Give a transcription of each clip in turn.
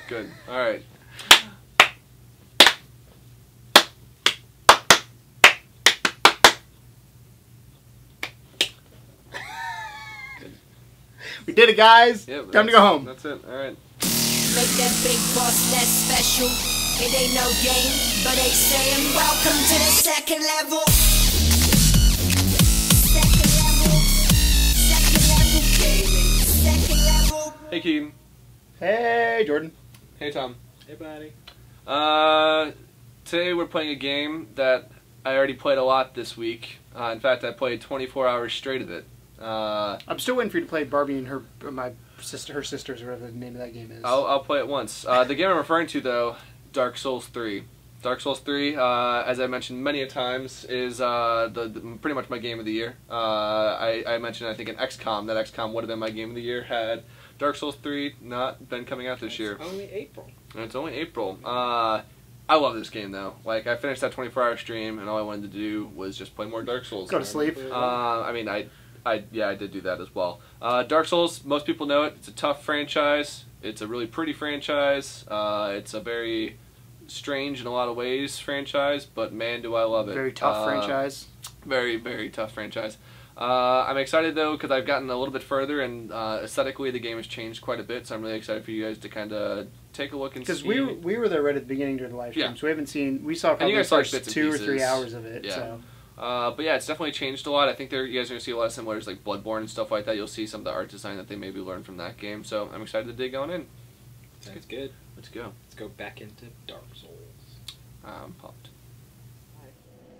Good. All right. We did it, guys. Yep, Time to go home. That's it. All right. Make that big boss less special. It ain't no game, but they saying welcome to the second level. Second level. Second level gaming. Second level. Hey, Keaton. Hey, Jordan. Hey, Tom. Hey, buddy. Today we're playing a game that I already played a lot this week. In fact, I played 24 hours straight of it. I'm still waiting for you to play Barbie and her sisters, or whatever the name of that game is. I'll play it once. The game I'm referring to, though, Dark Souls 3. Dark Souls 3, as I mentioned many a times, is pretty much my game of the year. I mentioned, I think, in XCOM, that XCOM would have been my game of the year had Dark Souls 3 not been coming out this year. It's only April. And it's only April. I love this game, though. Like, I finished that 24-hour stream, and all I wanted to do was just play more Dark Souls. Go to sleep. I mean, I did do that as well. Dark Souls, most people know it. It's a tough franchise. It's a really pretty franchise. It's a very strange in a lot of ways franchise, but man, do I love it. Very tough franchise. Very, very tough franchise. I'm excited, though, because I've gotten a little bit further, and aesthetically the game has changed quite a bit, so I'm really excited for you guys to kind of take a look and see. Because we were there right at the beginning during the live stream, so we haven't seen, we saw probably the first 2 or 3 hours of it. Yeah. So. But yeah, it's definitely changed a lot. I think you guys are going to see a lot of similarities like Bloodborne and stuff like that. You'll see some of the art design that they maybe learned from that game, so I'm excited to dig on in. Sounds good. Let's go. Let's go back into Dark Souls. I'm pumped.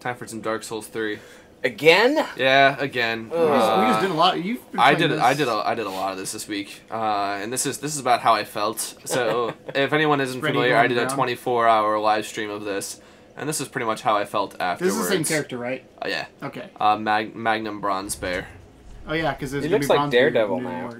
Time for some Dark Souls 3. Again? Yeah, again. We just did a lot. I did a lot of this week, and this is about how I felt. So if anyone isn't familiar, I did a 24-hour live stream of this, and this is pretty much how I felt afterwards. This is the same character, right? Yeah. Okay. Magnum Bronze Bear. Oh yeah, because he looks like Daredevil now.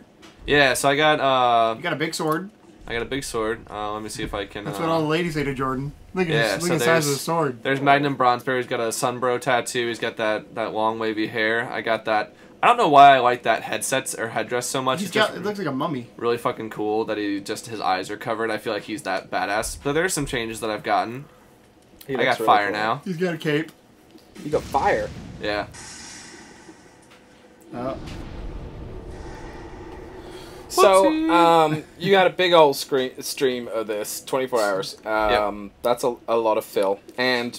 Yeah, so I got you got a big sword. I got a big sword. Let me see if I can. That's what all the ladies say to Jordan. Look at the size of the sword. There's Magnum Bronze Bear. He's got a Sunbro tattoo. He's got that long wavy hair. I got that. I don't know why I like that headdress so much. It looks like a mummy. Really fucking cool that his eyes are covered. I feel like he's that badass. But there's some changes that I've gotten. I got fire now. He's got a cape. You got fire? Yeah. Oh. So, you got a big old stream of this, 24 hours. Yep. That's a lot of fill. And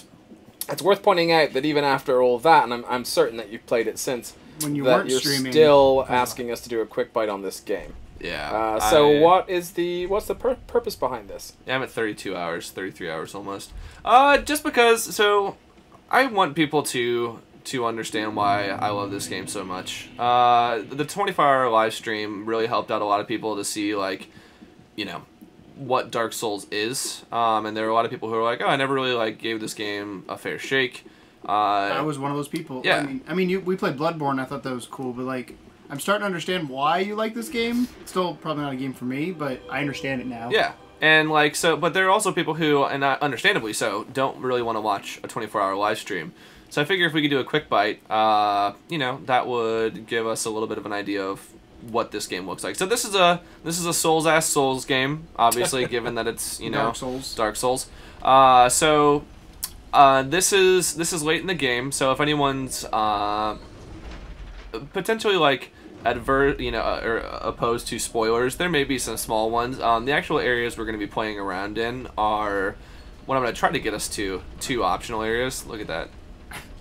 it's worth pointing out that even after all that, and I'm certain that you've played it since, when you that weren't you're streaming, still asking us to do a quick bite on this game. Yeah. What's the purpose behind this? Yeah, I'm at 32 hours, 33 hours almost. Just because, so I want people to understand why I love this game so much. The 24-hour live stream really helped out a lot of people to see, like, you know, what Dark Souls is. And there are a lot of people who are like, oh, I never really gave this game a fair shake. I was one of those people. Yeah. I mean, we played Bloodborne. I thought that was cool, but I'm starting to understand why you like this game. It's still probably not a game for me, but I understand it now. Yeah. And but there are also people who, and understandably so, don't really want to watch a 24-hour live stream. So I figure if we could do a quick bite, you know, that would give us a little bit of an idea of what this game looks like. So this is a Souls-ass Souls game, obviously, given that it's, you know, Dark Souls. This is late in the game, so if anyone's potentially or opposed to spoilers, there may be some small ones. The actual areas we're going to be playing around in are what I'm going to try to get us to 2 optional areas. Look at that.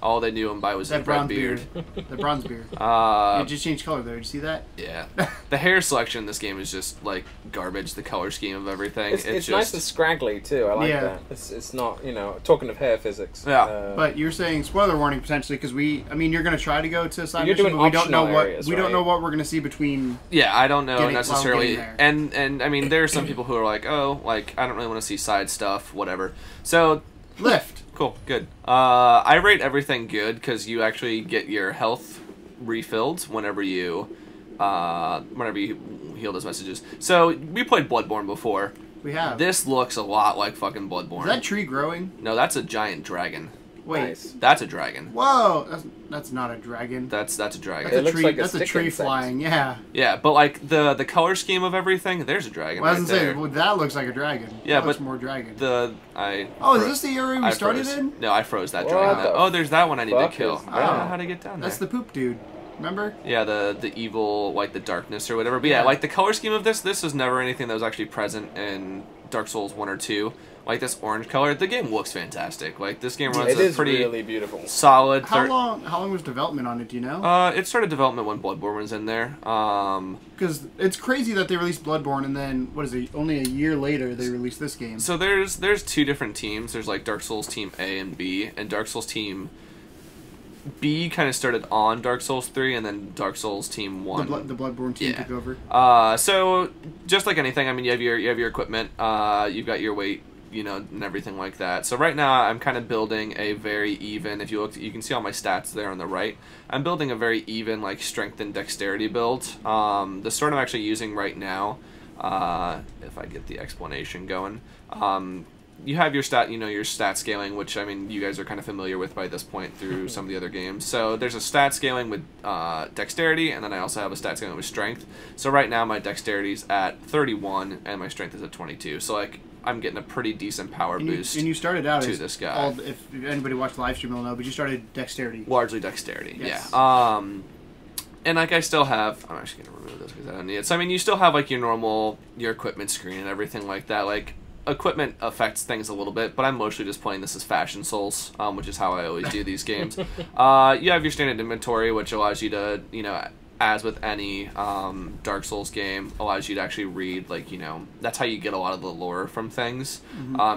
All they knew him by was that red beard. The bronze beard. It just changed color there. Did you see that? Yeah. The hair selection in this game is just like garbage. The color scheme of everything. It's just nice and scraggly too. I like that. It's not, you know, talking of hair physics. Yeah. But you're saying spoiler warning potentially because I mean, you're going to try to go to a side mission, doing but we don't know what areas, we don't know what we're going to see between. Yeah, I don't know necessarily. There. And I mean, there are some people who are like, oh, I don't really want to see side stuff, whatever. So lift. Cool, good. I rate everything good because you actually get your health refilled whenever you heal those messages. So we played Bloodborne before. We have. This looks a lot like fucking Bloodborne. Is that tree growing? No, that's a giant dragon. Wait. Nice. That's a dragon. Whoa, that's not a dragon. That's a dragon. That's It a looks tree. like a That's a stick tree insect. flying. Yeah. Yeah, but like the color scheme of everything, there's a dragon Well, I right was there. gonna say, well, that looks like a dragon. Yeah, that looks but more dragon. Oh, is this the area we started in? No, I froze that What dragon. the Oh, there's that one I need to fuck kill. is I don't know that? how to get down there. That's the poop dude. Remember? Yeah, the evil, like the darkness or whatever. But yeah, Yeah. like the color scheme of this was never anything that was actually present in Dark Souls 1 or 2. Like this orange color, the game looks fantastic. Like this game runs It is pretty really beautiful. solid. How long was development on it? Do you know? It started development when Bloodborne was in there. Because it's crazy that they released Bloodborne and then what is it? Only a year later they released this game. So there's two different teams. There's like Dark Souls Team A and B, and Dark Souls Team B kind of started on Dark Souls 3, and then Dark Souls Team 1. The Bloodborne team Yeah. took over. So just like anything, I mean, you have your equipment, you've got your weight, and everything like that. So right now, I'm kind of building a very even. If you look, you can see all my stats there on the right. I'm building a very even, like strength and dexterity build. The sword I'm actually using right now, if I get the explanation going. You have your stat scaling, which I mean you guys are kind of familiar with by this point through some of the other games. So there's a stat scaling with dexterity, and then I also have a stat scaling with strength. So right now my dexterity's at 31 and my strength is at 22. So like I'm getting a pretty decent power boost. And you started out to as this guy. if anybody watched the live stream will know, but you started dexterity. Largely dexterity, Yes. yeah. And like I still have, I'm actually gonna remove this because I don't need it. So I mean, you still have like your equipment screen and everything like that. Like equipment affects things a little bit, but I'm mostly just playing this as Fashion Souls, which is how I always do these games. You have your standard inventory, which allows you to, as with any Dark Souls game, allows you to actually read, like, that's how you get a lot of the lore from things,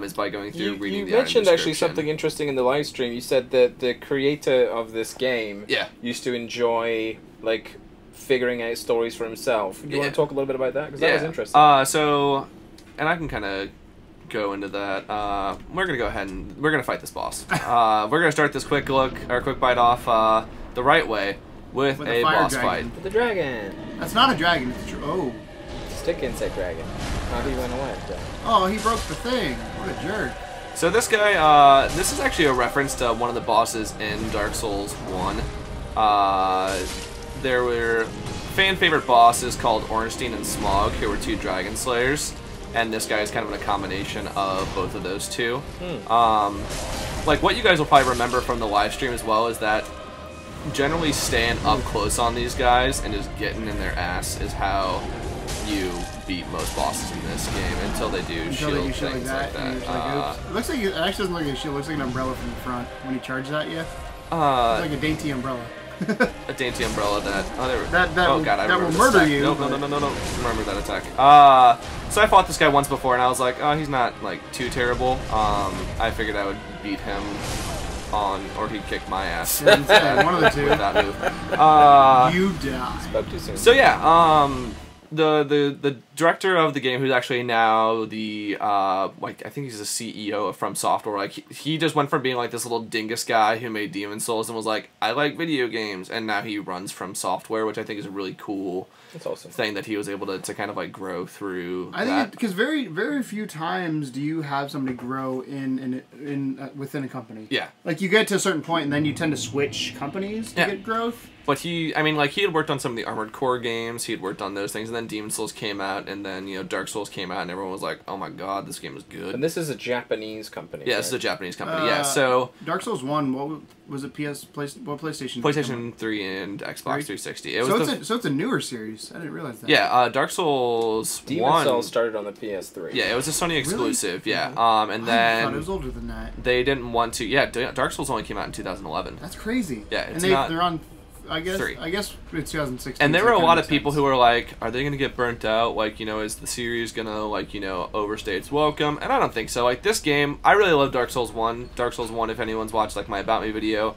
is by going through reading the You mentioned item actually description. something interesting in the live stream. You said that the creator of this game Yeah. used to enjoy, like, figuring out stories for himself. Do you want Yeah. to talk a little bit about that? Because that was interesting. And I can kind of go into that. We're gonna go ahead and we're gonna fight this boss. We're gonna start this quick bite off the right way with With a fire boss dragon. fight. The dragon. That's not a dragon. It's oh, Stick insect dragon. How he went away. oh, he broke the thing. What a jerk. So this guy, this is actually a reference to one of the bosses in Dark Souls 1. There were fan favorite bosses called Ornstein and Smog, who were two dragon slayers. And this guy is kind of a combination of both of those two. Like what you guys will probably remember from the live stream as well is that generally staying up close on these guys and just getting in their ass is how you beat most bosses in this game until they do shield Like things like that. And that. it's like, oops. It looks like it actually doesn't look like a shield. It looks like an umbrella from the front when he charges at you. It's like a dainty umbrella. A dainty umbrella that That god, I will remember this murder attack. you, Nope, but- no. Remember that attack. So I fought this guy once before, and I was like, oh, he's not like too terrible. I figured I would beat him or he'd kick my ass. Yeah, one of the two. With that move. You die. Spoke too soon. So yeah, the director of the game, who's actually now the like I think he's the CEO of FromSoftware. Like he just went from being like this little dingus guy who made Demon Souls and was like, I like video games, and now he runs FromSoftware, which I think is a really cool That's awesome. thing that he was able to kind of like grow through. I think because very very few times do you have somebody grow in within a company. Yeah. Like you get to a certain point and then you tend to switch companies to Yeah. get growth. But he had worked on some of the Armored Core games. He had worked on those things, and then Demon Souls came out, and then Dark Souls came out, and everyone was like, "Oh my god, this game is good." And this is a Japanese company. Yeah, this is a right? Japanese company. Yeah, so Dark Souls 1, what was it? What PlayStation? PlayStation 3 and Xbox 360. It So was it's a newer series. I didn't realize that. yeah, Dark Souls Demon 1. Souls started on the PS3. Yeah, it was a Sony exclusive. Yeah, and I thought it then was older than that. they didn't want to. Yeah, Dark Souls only came out in 2011. That's crazy. Yeah, and it's not- they're on. I guess 3. it's 2016. And there so were it a kinda lot of makes people sense. who were like, are they going to get burnt out? Like, is the series going to, like, overstay its welcome? And I don't think so. Like, this game, I really love Dark Souls 1. Dark Souls 1, if anyone's watched, like, my About Me video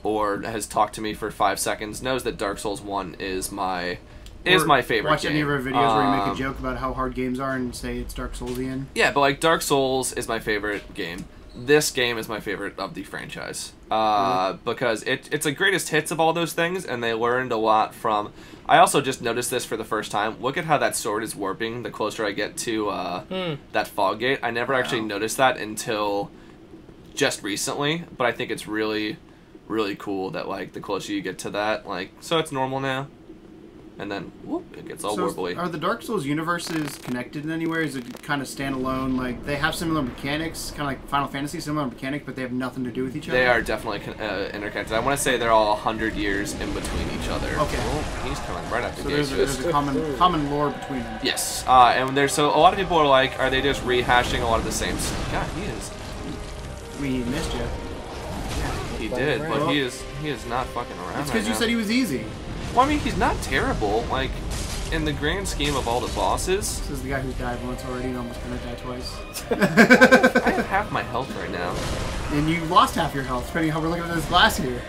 or has talked to me for 5 seconds, knows that Dark Souls 1 is my favorite Watch game. any of our videos where we make a joke about how hard games are and say it's Dark Soulsian. Yeah, but, like, Dark Souls is my favorite game. This game is my favorite of the franchise because it's the greatest hits of all those things, and they learned a lot from. I also just noticed this for the first time. Look at how that sword is warping the closer I get to that fog gate. I never actually noticed that until just recently, but I think it's really, really cool that like the closer you get to that, like so it's normal now, and then whoop, it gets all warbly. Are the Dark Souls universes connected in any way? Is it kind of standalone? Like they have similar mechanics, kind of like Final Fantasy, similar mechanics, but they have nothing to do with each other. They are definitely interconnected. I want to say they're all 100 years in between each other. Okay. Oh, he's coming right after So the there's a common lore between them. Yes, and there's so a lot of people are like, are they just rehashing a lot of the same stuff? God, he is. We missed you. He did, but he is not fucking around. It's because right you now. said he was easy. Well, I mean, he's not terrible. Like, in the grand scheme of all the bosses, This is the guy who's died once already and almost gonna die twice. I have half my health right now. And you lost half your health, depending on how we're looking at this glass here.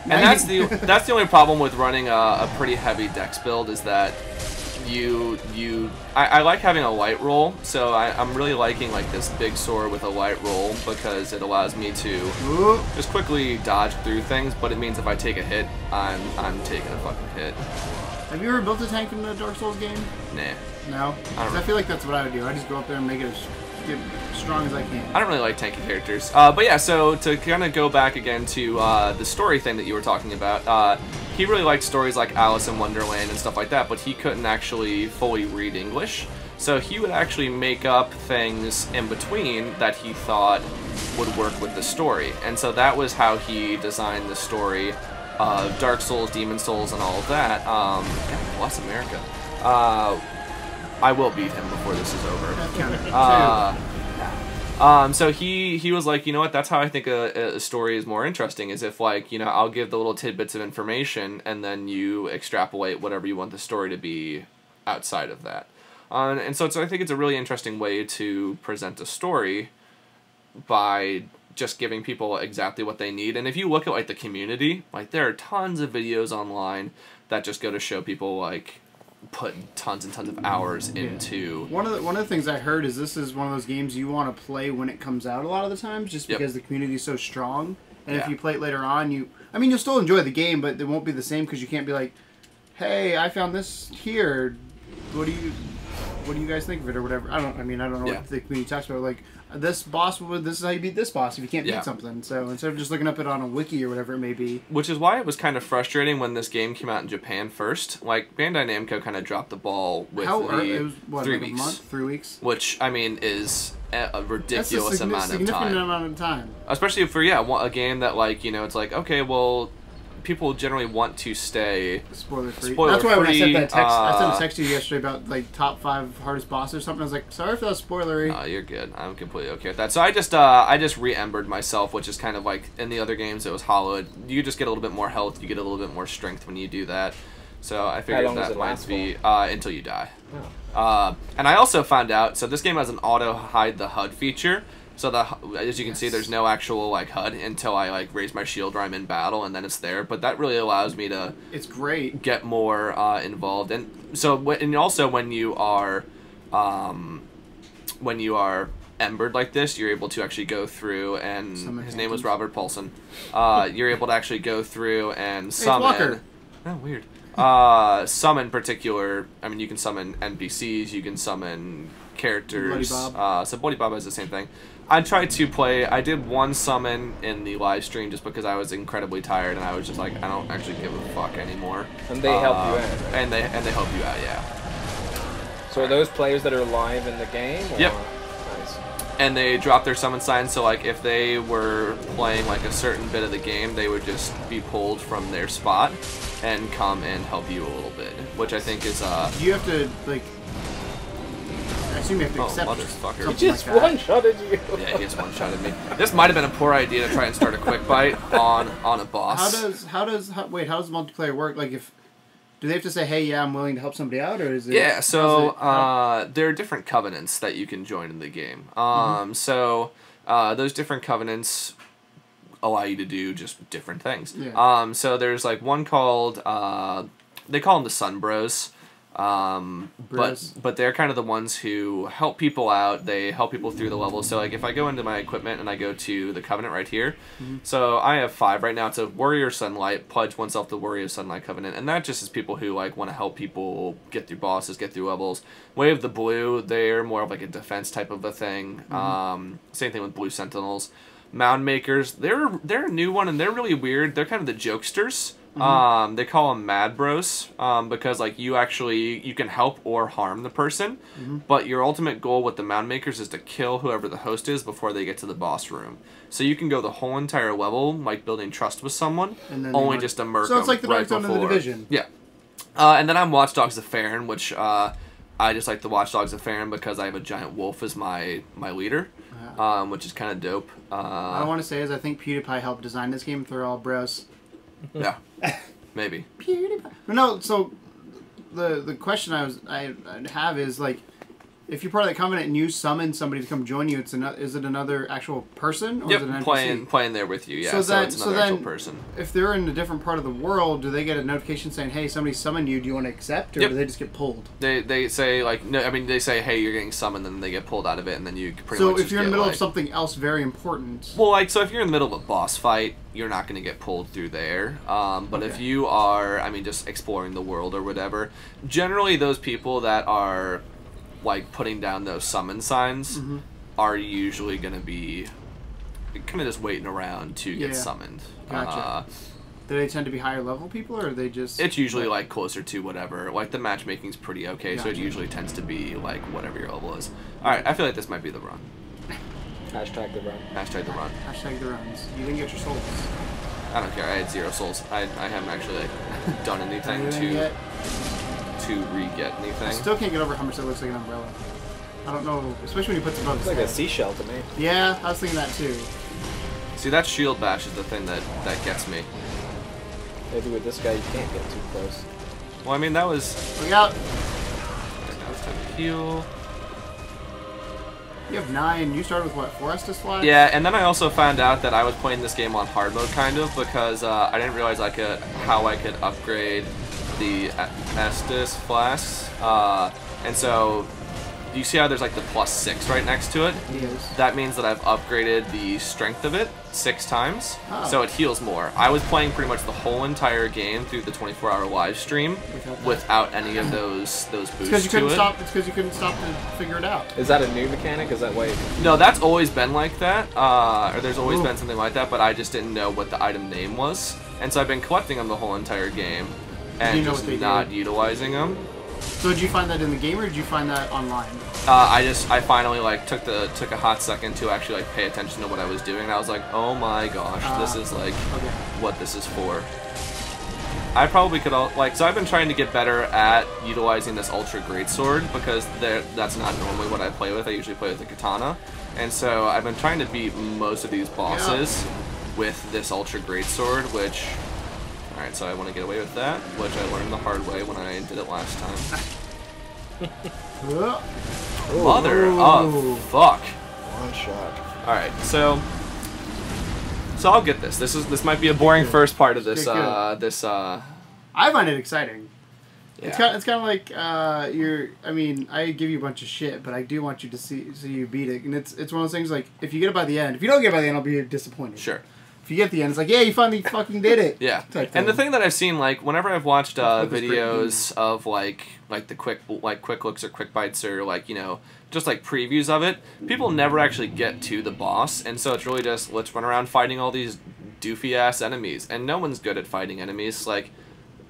Now And that's you- the only problem with running a pretty heavy dex build is that I like having a light roll, so I'm really liking like this big sword with a light roll because it allows me to Ooh. just quickly dodge through things, but it means if I take a hit, I'm taking a fucking hit. Have you ever built a tank in a Dark Souls game? Nah. No? 'Cause I feel like that's what I would do. I just go up there and make it get as strong as I can. I don't really like tanky characters. But yeah, so to kind of go back again to the story thing that you were talking about, he really liked stories like Alice in Wonderland and stuff like that, but he couldn't actually fully read English. So he would actually make up things in between that he thought would work with the story. And so that was how he designed the story of Dark Souls, Demon Souls, and all of that. God bless America. I will beat him before this is over. That counted. So he was like, you know what, that's how I think a story is more interesting, is if, like, you know, I'll give the little tidbits of information, and then you extrapolate whatever you want the story to be outside of that. And so I think it's a really interesting way to present a story by just giving people exactly what they need. And if you look at, like, the community, like, there are tons of videos online that just go to show people, like, put tons and tons of hours into. One of the things I heard is this is one of those games you want to play when it comes out a lot of the times, just because the community is so strong. And if you play it later on, you'll still enjoy the game, but it won't be the same because you can't be like, hey, I found this here. What do you guys think of it or whatever? I don't know what the community talks about. Like, this is how you beat this boss if you can't beat something. So instead of just looking up it on a wiki or whatever it may be. Which is why it was kind of frustrating when this game came out in Japan first. Like, Bandai Namco kind of dropped the ball with it was, 3 like weeks. a month? 3 weeks? Which, I mean, is a ridiculous That's a amount of significant time. amount of time. Especially for, a game that, like, you know, it's like, okay, well, people generally want to stay Spoiler free. spoiler That's why when I free, sent that text, I sent a text to you yesterday about like top 5 hardest bosses or something. I was like, sorry if that was spoilery. Oh, you're good. I'm completely okay with that. So I just re-embered myself, which is kind of like in the other games it was hollowed. You just get a little bit more health, you get a little bit more strength when you do that. So I figured that might be until you die. Oh. And I also found out, so this game has an auto hide the HUD feature. So as you can see, there's no actual like HUD until I like raise my shield or I'm in battle, and then it's there. But that really allows me to get more involved. And so and also when you are embered like this, you're able to actually go through and his name was Robert Paulson. You're able to actually go through and summon. Walker. Oh, weird. Summon particular. I mean, you can summon NPCs. You can summon characters. Bloody Bob. So Bloody Bob is the same thing. I did one summon in the live stream just because I was incredibly tired and I was just like, I don't actually give a fuck anymore. And they help you out, right? And they help you out, yeah. So are those players that are live in the game? Or? Yep. Nice. And they drop their summon signs, so like if they were playing like a certain bit of the game, they would just be pulled from their spot and come and help you a little bit, which I think is Do you have to like? I assume you have to accept motherfucker. something He just like that. one-shotted you. Yeah, he just one-shotted me. This might have been a poor idea to try and start a quick bite on a boss. How does multiplayer work? Like, do they have to say, hey, yeah, I'm willing to help somebody out, or is it? Yeah, so there are different covenants that you can join in the game. So those different covenants allow you to do just different things. Yeah. So there's like one called they call them the Sun Bros. But they're kind of the ones who help people out. They help people through the levels. So like if I go into my equipment and I go to the Covenant right here, so I have 5 right now. It's a Warrior Sunlight, pledge oneself the Warrior Sunlight Covenant, and that just is people who like want to help people get through bosses, get through levels. Wave the Blue, they're more of like a defense type of a thing. Same thing with Blue Sentinels. Mound makers. They're a new one, and they're really weird. They're kind of the jokesters. They call them Mad Bros because like you can help or harm the person, but your ultimate goal with the Mound Makers is to kill whoever the host is before they get to the boss room. So you can go the whole entire level like building trust with someone, only just to murk them. So it's like the Dark Zone of the Division. Yeah. And then I'm Watch Dogs of Farron, which I just like the Watch Dogs of Farron because I have a giant wolf as my leader, which is kind of dope. What I want to say is I think PewDiePie helped design this game. They're all bros. Yeah, maybe. PewDiePie. No, so the question I have is like, if you're part of the Covenant and you summon somebody to come join you, is it another actual person or is it an NPC? Playing there with you. Yeah, so it's another actual person. If they're in a different part of the world, do they get a notification saying, "Hey, somebody summoned you. Do you want to accept?" Or do they just get pulled? They say like no. I mean, they say, "Hey, you're getting summoned," and then they get pulled out of it, and then you pretty much. So if you're in the middle of something else very important. Well, like so, if you're in the middle of a boss fight, you're not going to get pulled through there. But if you are, I mean, just exploring the world or whatever, generally those people that are like putting down those summon signs are usually going to be kind of just waiting around to get summoned. Gotcha. Do they tend to be higher level people, or are they just... It's usually like closer to whatever. Like the matchmaking's pretty okay, so it usually tends to be like whatever your level is. Alright, I feel like this might be the run. Hashtag the run. Hashtag the run. Hashtag the runs. You didn't get your souls. I don't care, I had 0 souls. I haven't actually like done anything to re-get anything. I still can't get over how much that looks like an umbrella. I don't know, especially when you put some above It's like a seashell to me. Yeah, I was thinking that too. See, that shield bash is the thing that gets me. Maybe with this guy you can't get too close. Well, I mean, that was... Look out! Right, now it's time to heal. You have 9. You started with what, 4 Estus Flasks? Yeah, and then I also found out that I was playing this game on hard mode, kind of, because I didn't realize how I could upgrade the Estus Flasks. And so, you see how there's like the +6 right next to it? Yes. That means that I've upgraded the strength of it 6 times, oh. so it heals more. I was playing pretty much the whole entire game through the 24-hour live stream without any of those boosts It's to it. It's because you couldn't stop to figure it out. Is that a new mechanic? Is that way? No, that's always been like that, or there's always been something like that, but I just didn't know what the item name was. And so I've been collecting them the whole entire game, and just not utilizing them. So did you find that in the game, or did you find that online? I finally like took a hot second to actually like pay attention to what I was doing, and I was like, oh my gosh, this is like what this is for. I probably could so I've been trying to get better at utilizing this ultra greatsword because that's not normally what I play with. I usually play with the katana, and so I've been trying to beat most of these bosses with this ultra greatsword, which. Alright, so I want to get away with that, which I learned the hard way when I did it last time. Mother of fuck. One shot. Alright, so I'll get this. This might be a boring first part of this I find it exciting. Yeah. It's kind of like I mean, I give you a bunch of shit, but I do want you to see you beat it, and it's one of those things like if you get it by the end, if you don't get it by the end, I'll be disappointed. Sure. If you get the end, it's like, yeah, you finally fucking did it. Yeah. And the thing that I've seen, like, whenever I've watched videos of like the quick looks or quick bites or like, you know, just like previews of it, people never actually get to the boss, and so it's really just let's run around fighting all these doofy ass enemies, and no one's good at fighting enemies. Like,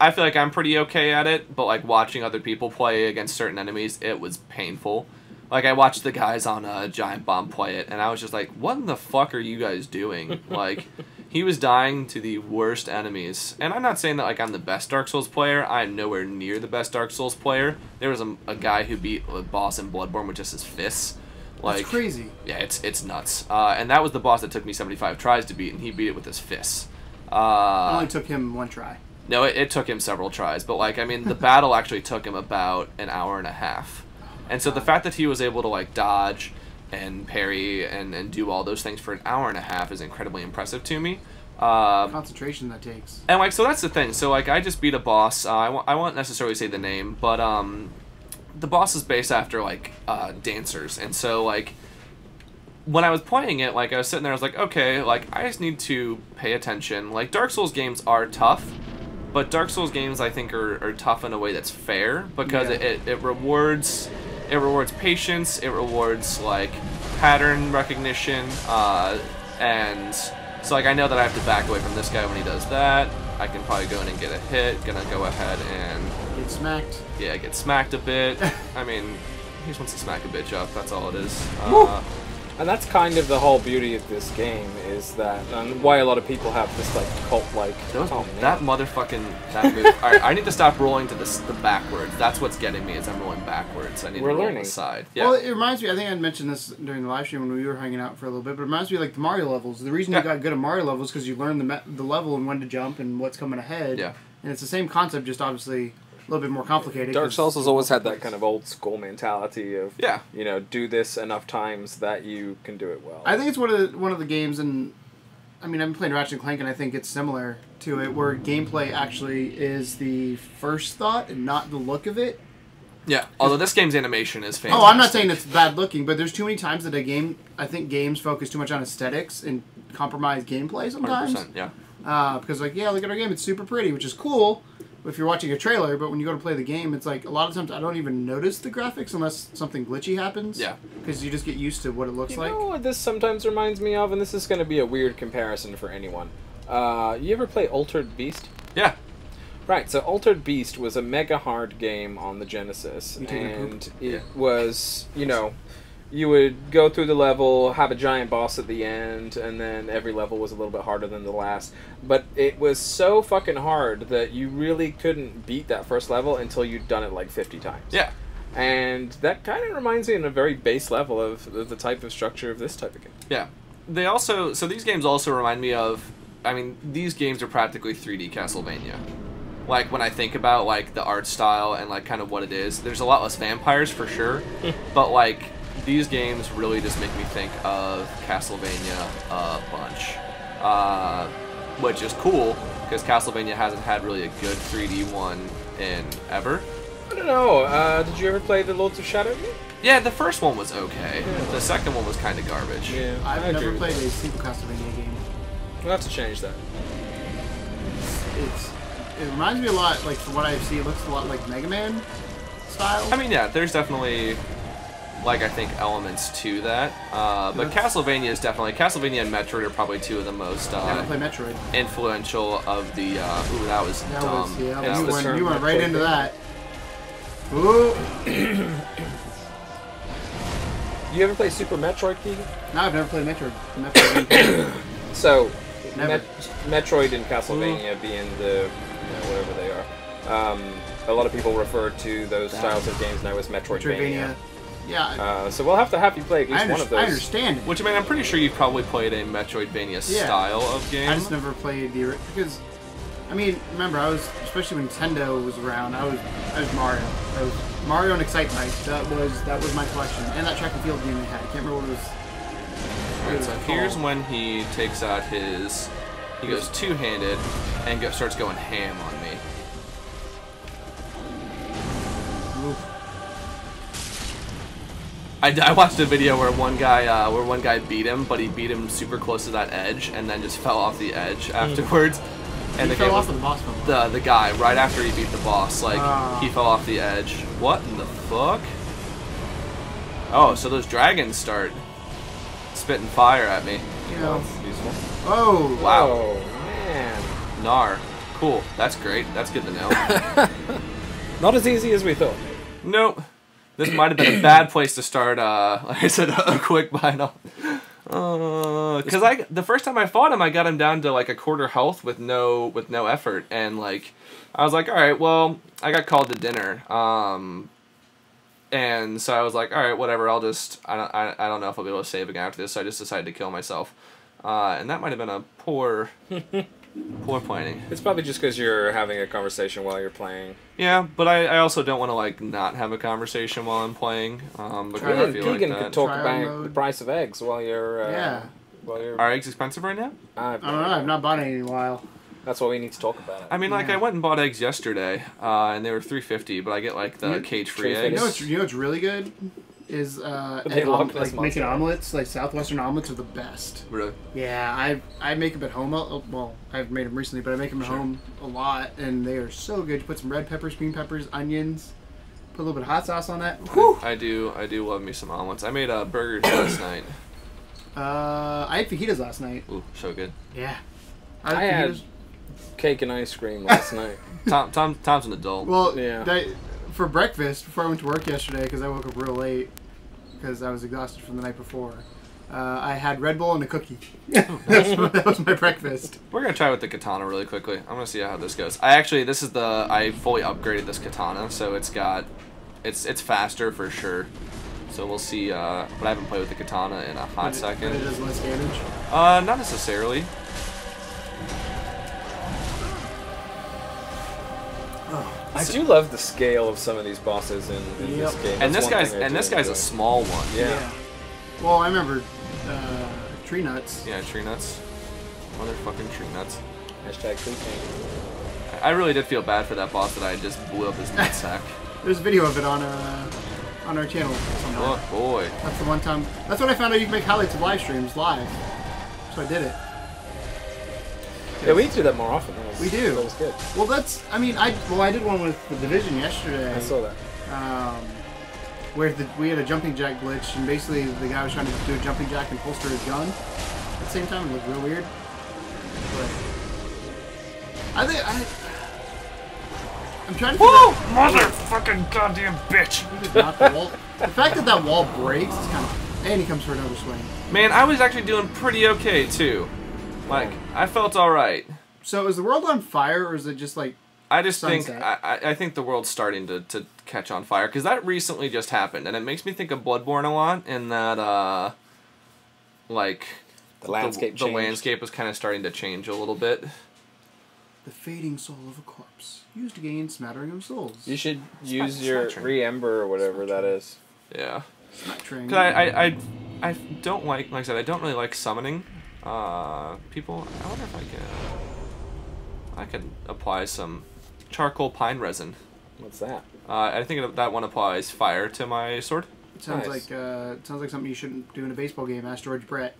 I feel like I'm pretty okay at it, but like watching other people play against certain enemies, it was painful. Like, I watched the guys on Giant Bomb play it, and I was just like, what in the fuck are you guys doing? Like, he was dying to the worst enemies. And I'm not saying that, like, I'm the best Dark Souls player. I'm nowhere near the best Dark Souls player. There was a guy who beat a boss in Bloodborne with just his fists. Like, that's crazy. Yeah, it's nuts. And that was the boss that took me 75 tries to beat, and he beat it with his fists. It only took him 1 try. No, it took him several tries. But, like, I mean, the battle actually took him about an hour and a half. And so the fact that he was able to like dodge and parry and do all those things for an hour and a half is incredibly impressive to me. Concentration that takes. And like so that's the thing. So like I just beat a boss. I won't necessarily say the name, but the boss is based after like dancers. And so like when I was playing it, like I was sitting there, I was like, okay, like I just need to pay attention. Like Dark Souls games are tough. But Dark Souls games, I think, are tough in a way that's fair because it rewards patience. It rewards like pattern recognition. And so like I know that I have to back away from this guy when he does that. I can probably go in and get a hit. Gonna go ahead and Get smacked. yeah, get smacked a bit. I mean, he just wants to smack a bitch up. That's all it is. And that's kind of the whole beauty of this game, is that, and why a lot of people have this like cult-like. That motherfucking that move. Alright, I need to stop rolling to the backwards. That's what's getting me. Is I'm rolling backwards. I need to roll on the side. Yeah. Well, it reminds me. I think I mentioned this during the live stream when we were hanging out for a little bit. But it reminds me of, like the Mario levels. The reason you got good at Mario levels because you learn the level and when to jump and what's coming ahead. Yeah. And it's the same concept, just obviously a little bit more complicated. Dark Souls has always had that kind of old school mentality of, yeah, you know, do this enough times that you can do it well. I think it's one of the games, and I mean, I've been playing Ratchet & Clank, and I think it's similar to it, where gameplay actually is the first thought and not the look of it. Yeah, although this game's animation is fantastic. Oh, I'm not saying it's bad looking, but there's too many times that I think games focus too much on aesthetics and compromise gameplay sometimes. 100%, yeah. Because like, yeah, look at our game, it's super pretty, which is cool if you're watching a trailer, but when you go to play the game, it's like a lot of times I don't even notice the graphics unless something glitchy happens. Yeah. Because you just get used to what it looks like. You know what this sometimes reminds me of, and this is going to be a weird comparison for anyone. You ever play Altered Beast? Yeah. Right, so Altered Beast was a mega hard game on the Genesis, and it was, you know, you would go through the level, have a giant boss at the end, and then every level was a little bit harder than the last. But it was so fucking hard that you really couldn't beat that first level until you'd done it like 50 times. Yeah. And that kind of reminds me on a very base level of the type of structure of this type of game. Yeah. They also, so these games also remind me of, I mean, these games are practically 3D Castlevania. Like, when I think about, like, the art style and, like, kind of what it is, there's a lot less vampires for sure, but, like, these games really just make me think of Castlevania a bunch. Which is cool, because Castlevania hasn't had really a good 3D one in ever. I don't know, did you ever play the Lords of Shadow game? Yeah, the first one was okay. Yeah. The second one was kind of garbage. Yeah, I've never played a single Castlevania game. We'll have to change that. It reminds me a lot, like, from what I see, it looks a lot like Mega Man style. I mean, yeah, there's definitely, like, I think elements to that. But Castlevania is definitely, Castlevania and Metroid are probably two of the most I play Metroid. Influential of the, ooh, that was dumb. You went right into that. Ooh. You ever play Super Metroid, Keegan? No, I've never played Metroid. So, Metroid and Castlevania being the, you know, whatever they are. A lot of people refer to those styles of games now as Metroidvania. Yeah. So we'll have to have you play at least one of those. I understand it. Which, I mean, I'm pretty sure you've probably played a Metroidvania style of game. I just never played the because, I mean, remember especially when Nintendo was around. I was Mario. I was Mario and Excite Bike. That was my collection, and that track and field game they had. I can't remember what it was. Alright, so here's when he takes out his. He goes two-handed and starts going ham on me. Oof. I watched a video where one guy beat him, but he beat him super close to that edge, and then just fell off the edge afterwards. And he fell off the boss fight. The guy right after he beat the boss, like he fell off the edge. What in the fuck? Oh, so those dragons start spitting fire at me. You know. That's useful. Oh. Wow. Oh, man. Gnar. Cool. That's great. That's good to know. Not as easy as we thought. Nope. This might have been a bad place to start, like I said, a quick Byte. Because the first time I fought him, I got him down to like a quarter health with no effort, and like I was like, all right, well, I got called to dinner, and so I was like, all right, whatever, I don't know if I'll be able to save again after this, so I just decided to kill myself, and that might have been a poor planning. It's probably just because you're having a conversation while you're playing. Yeah, but I also don't want to like not have a conversation while I'm playing. Because I feel Keegan like could talk about the price of eggs while you're. Are eggs expensive right now? I don't know. I've not bought any in a while. That's why we need to talk about it. I mean, like I went and bought eggs yesterday, and they were $3.50, but I get like the cage-free eggs. You know what's really good is like making omelets. Like Southwestern omelets are the best. Really? Yeah, I make them at home. Well, I've made them recently, but I make them at home a lot, and they are so good. You put some red peppers, green peppers, onions. Put a little bit of hot sauce on that. Whew. I do love me some omelets. I made burgers last night. I had fajitas last night. Ooh, so good. Yeah. I had cake and ice cream last night. Tom's an adult. Well, yeah. For breakfast, before I went to work yesterday, because I woke up real late, because I was exhausted from the night before, I had Red Bull and a cookie. That was my breakfast. We're gonna try with the katana really quickly. I'm gonna see how this goes. I fully upgraded this katana, so it's faster for sure. So we'll see. But I haven't played with the katana in a hot second. But it does less damage. Not necessarily. I do love the scale of some of these bosses in this game. And this guy's a small one. Yeah. Well, I remember Tree Nuts. Yeah, Tree Nuts. Motherfucking Tree Nuts. Hashtag Tree King. I really did feel bad for that boss that I just blew up his nutsack. There's a video of it on our channel somewhere. Oh boy. That's the one time. That's when I found out you can make highlights of live streams live. So I did it. Yeah, we need to do that more often. We do. That was good. Well, I did one with the Division yesterday. I saw that. Where we had a jumping jack glitch, and basically the guy was trying to do a jumping jack and holster his gun at the same time. It looked real weird. But I'm trying to. Whoa! Motherfucking goddamn bitch! He did not the wall. The fact that that wall breaks is kind of. And he comes for another swing. Man, I was actually doing pretty okay too. Like, I felt alright. So is the world on fire, or is it just like... I just sunset? I think the world's starting to catch on fire, because that recently just happened, and it makes me think of Bloodborne a lot, in that, like... The landscape was kind of starting to change a little bit. The fading soul of a corpse, used to gain smattering of souls. You should use your re-ember or whatever that is. Yeah. Smattering. Because I don't like I said, I don't really like summoning people. I wonder if I can apply some charcoal pine resin. What's that? I think that one applies fire to my sword. It sounds Nice. like something you shouldn't do in a baseball game. Ask George Brett.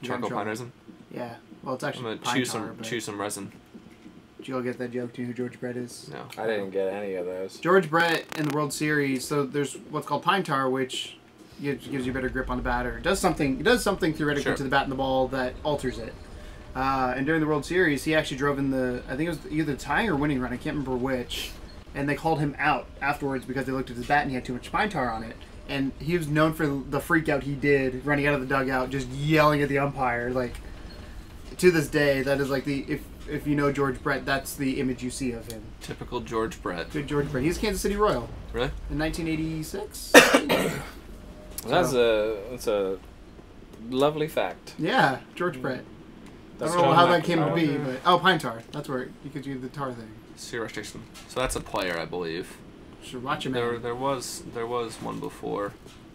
Charcoal pine resin. Yeah. Well, it's I'm actually gonna choose some resin. Did you all get that joke? Do you know who George Brett is? No. I didn't get any of those. George Brett in the World Series. So there's what's called pine tar, which gives you better grip on the batter. It does something theoretically to the bat and the ball that alters it. And during the World Series, he actually drove in I think it was either the tying or winning run. I can't remember which. And they called him out afterwards because they looked at his bat and he had too much pine tar on it. And he was known for the freak out he did running out of the dugout, just yelling at the umpire. Like, to this day, that is like if you know George Brett, that's the image you see of him. Typical George Brett. Good George Brett. He's a Kansas City Royal. Really? In 1986. That's a lovely fact. Yeah, George Brett. That's I don't know how that came John to be, but pine tar. That's where you could do the tar thing. Zero station. So that's a player, I believe. Should watch him. There was one before.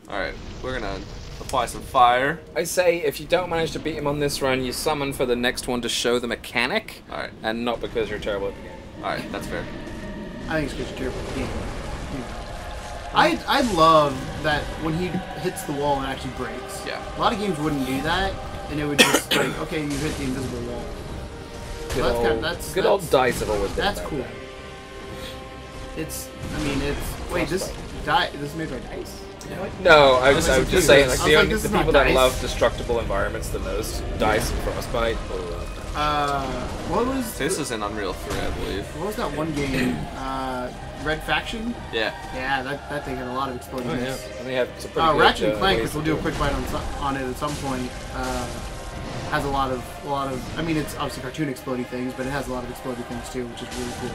All right, we're gonna apply some fire. I say if you don't manage to beat him on this run, you summon for the next one to show the mechanic. All right. And not because you're terrible at the game. All right, that's fair. I think it's because you're terrible at the game. I love that when he hits the wall and actually breaks. Yeah. A lot of games wouldn't do that, and it would just like, okay, you hit the invisible wall. Good old dice have always been That's about cool. that. Wait, this is made by dice? No, I was just saying, like, the this is not people that dice. love destructible environments the most, dice and frostbite. What was... This is in Unreal 3, I believe. What was that one game? Red Faction? Yeah. Yeah, that thing had a lot of exploding. Oh, yeah. And they have some pretty good, Ratchet and Clank, ways which we'll to do a quick bite on it at some point, has a lot of. I mean, it's obviously cartoon exploding things, but it has a lot of exploding things too, which is really cool.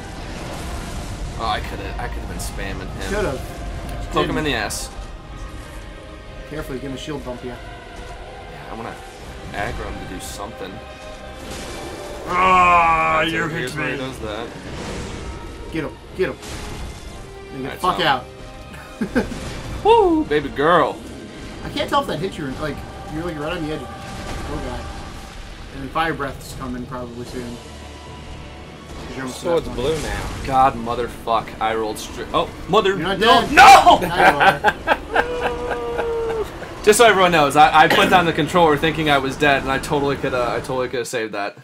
Oh, I could have been spamming him. Should have. Poke him in the ass. Carefully, give him a shield bump, yeah. Yeah, I want to aggro him to do something. Ah, you hit me. He does that. Get him. Get the Alright, fuck so- out. Woo, baby girl. I can't tell if that hits you, like, you're like right on the edge of it. Oh god. And then fire breath's coming probably soon. Sword's blue now. God, motherfuck. I rolled straight. Oh, mother. You're not dead. No! Now you are. Just so everyone knows, I put down the controller thinking I was dead, and I totally could have saved that.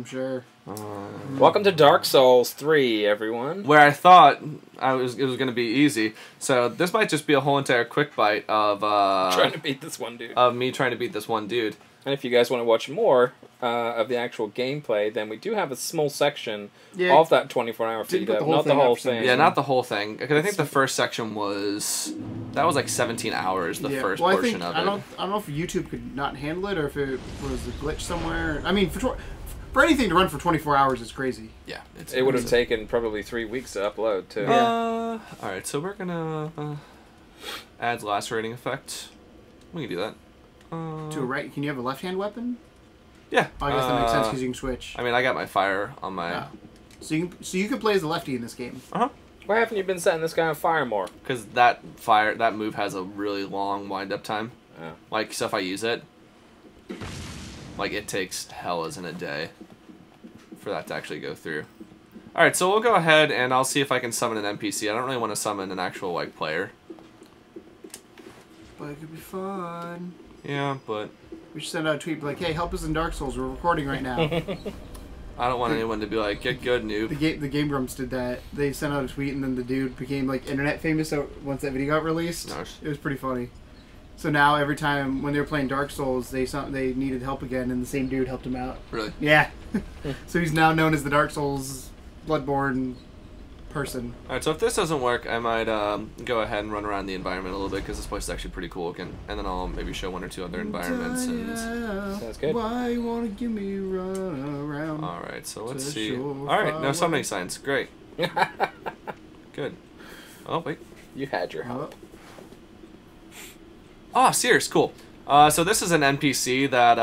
Sure. Welcome to Dark Souls 3, everyone. Where I thought it was going to be easy. So this might just be a whole entire quick bite of trying to beat this one dude. Of me trying to beat this one dude. And if you guys want to watch more of the actual gameplay, then we do have a small section of that 24-hour feed up. Not the whole thing. Yeah, not the whole thing. Because I think the first section was like 17 hours. The first portion of it. I don't know if YouTube could not handle it or if it was a glitch somewhere. I mean, for anything to run for 24 hours is crazy. Yeah, it would have taken probably 3 weeks to upload too. All right, so we're gonna add lacerating effect. We can do that. To a right, can you have a left-hand weapon? Yeah. Oh, I guess that makes sense because you can switch. I mean, I got my fire on my. Yeah. So you can play as a lefty in this game. Why haven't you been setting this guy on fire more? Because that move has a really long wind-up time. Yeah. Like, so if I use it, like it takes hell as in a day for that to actually go through. All right, so we'll go ahead and I'll see if I can summon an NPC. I don't really want to summon an actual like player. But it could be fun. Yeah, but we should send out a tweet like, "Hey, help us in Dark Souls. We're recording right now." I don't want anyone to be like, "Get good, noob." The Game Grumps did that. They sent out a tweet, and then the dude became like internet famous. So once that video got released, it was pretty funny. So now every time when they were playing Dark Souls, they needed help again, and the same dude helped him out. Really? Yeah. So he's now known as the Dark Souls Bloodborne person. Alright, so if this doesn't work, I might go ahead and run around the environment a little bit because this place is actually pretty cool looking. And then I'll maybe show 1 or 2 other environments. Sounds good. Why you wanna give me run around? Alright, so let's see. Alright, no summoning signs. Great. Good. Oh, wait. You had your help. Oh, Sears, cool. So this is an NPC that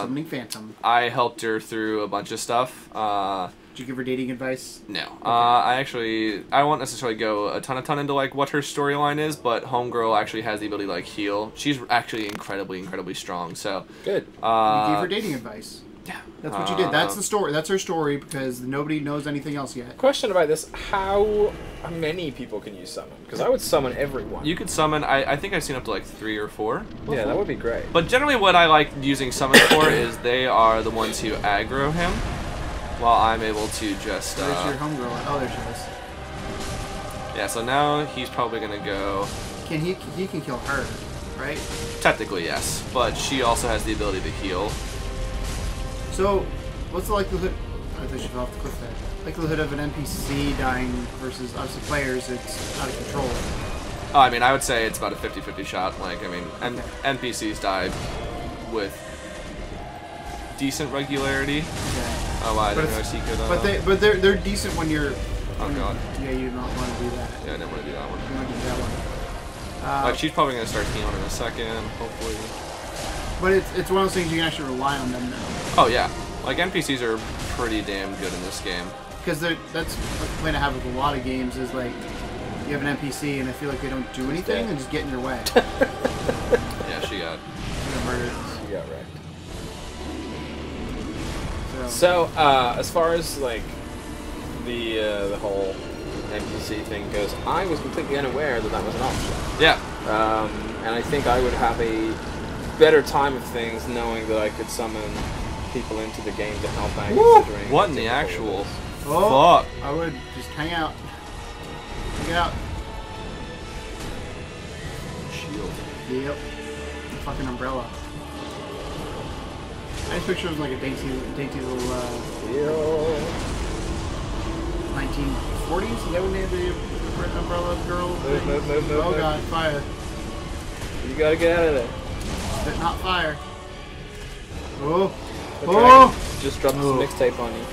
Summoning Phantom. I helped her through a bunch of stuff. Did you give her dating advice? No. Okay. I won't necessarily go a ton into like what her storyline is, but Homegirl actually has the ability to like heal. She's actually incredibly strong. So good. You gave her dating advice. Yeah. That's what you did. That's the story. That's her story because nobody knows anything else yet. Question about this: how many people can you summon? Because I would summon everyone. You could summon. I think I've seen up to like 3 or 4. Yeah, that would be great. But generally, what I like using summons for is they are the ones who aggro him, while I'm able to just. Where's your homegirl? Oh, there she is. Yeah. So now he's probably gonna go. Can he can kill her, right? Technically, yes, but she also has the ability to heal. So, what's the likelihood? I thought she fell off the cliff there. Likelihood of an NPC dying versus obviously players, it's out of control. Oh, I mean, I would say it's about a 50-50 shot. Like, I mean, NPCs die with decent regularity. Okay. Oh, I didn't realize he could. But they're decent when you're. Oh god. Yeah, you don't want to do that. Yeah, I didn't want to do that one. You want to do that one. Like, she's probably gonna start healing in a second, hopefully. But it's one of those things you can actually rely on them now. Oh yeah, like NPCs are pretty damn good in this game. Because that's a complaint I have with a lot of games is like you have an NPC and I feel like they don't do anything and just get in your way. Yeah, she got murdered. She got wrecked. So as far as like the whole NPC thing goes, I was completely unaware that was an option. Yeah. And I think I would have a better time of things knowing that I could summon people into the game to help out. Considering what in the actual fuck? I would just hang out. Hang out. Shield. Yep. The fucking umbrella. I just picture it was like a dainty little 1940s. Is that when they had the red umbrella girl? Move, oh god, fire! You gotta get out of there. But not fire. Oh! Oh! Just dropped some mixtape on you.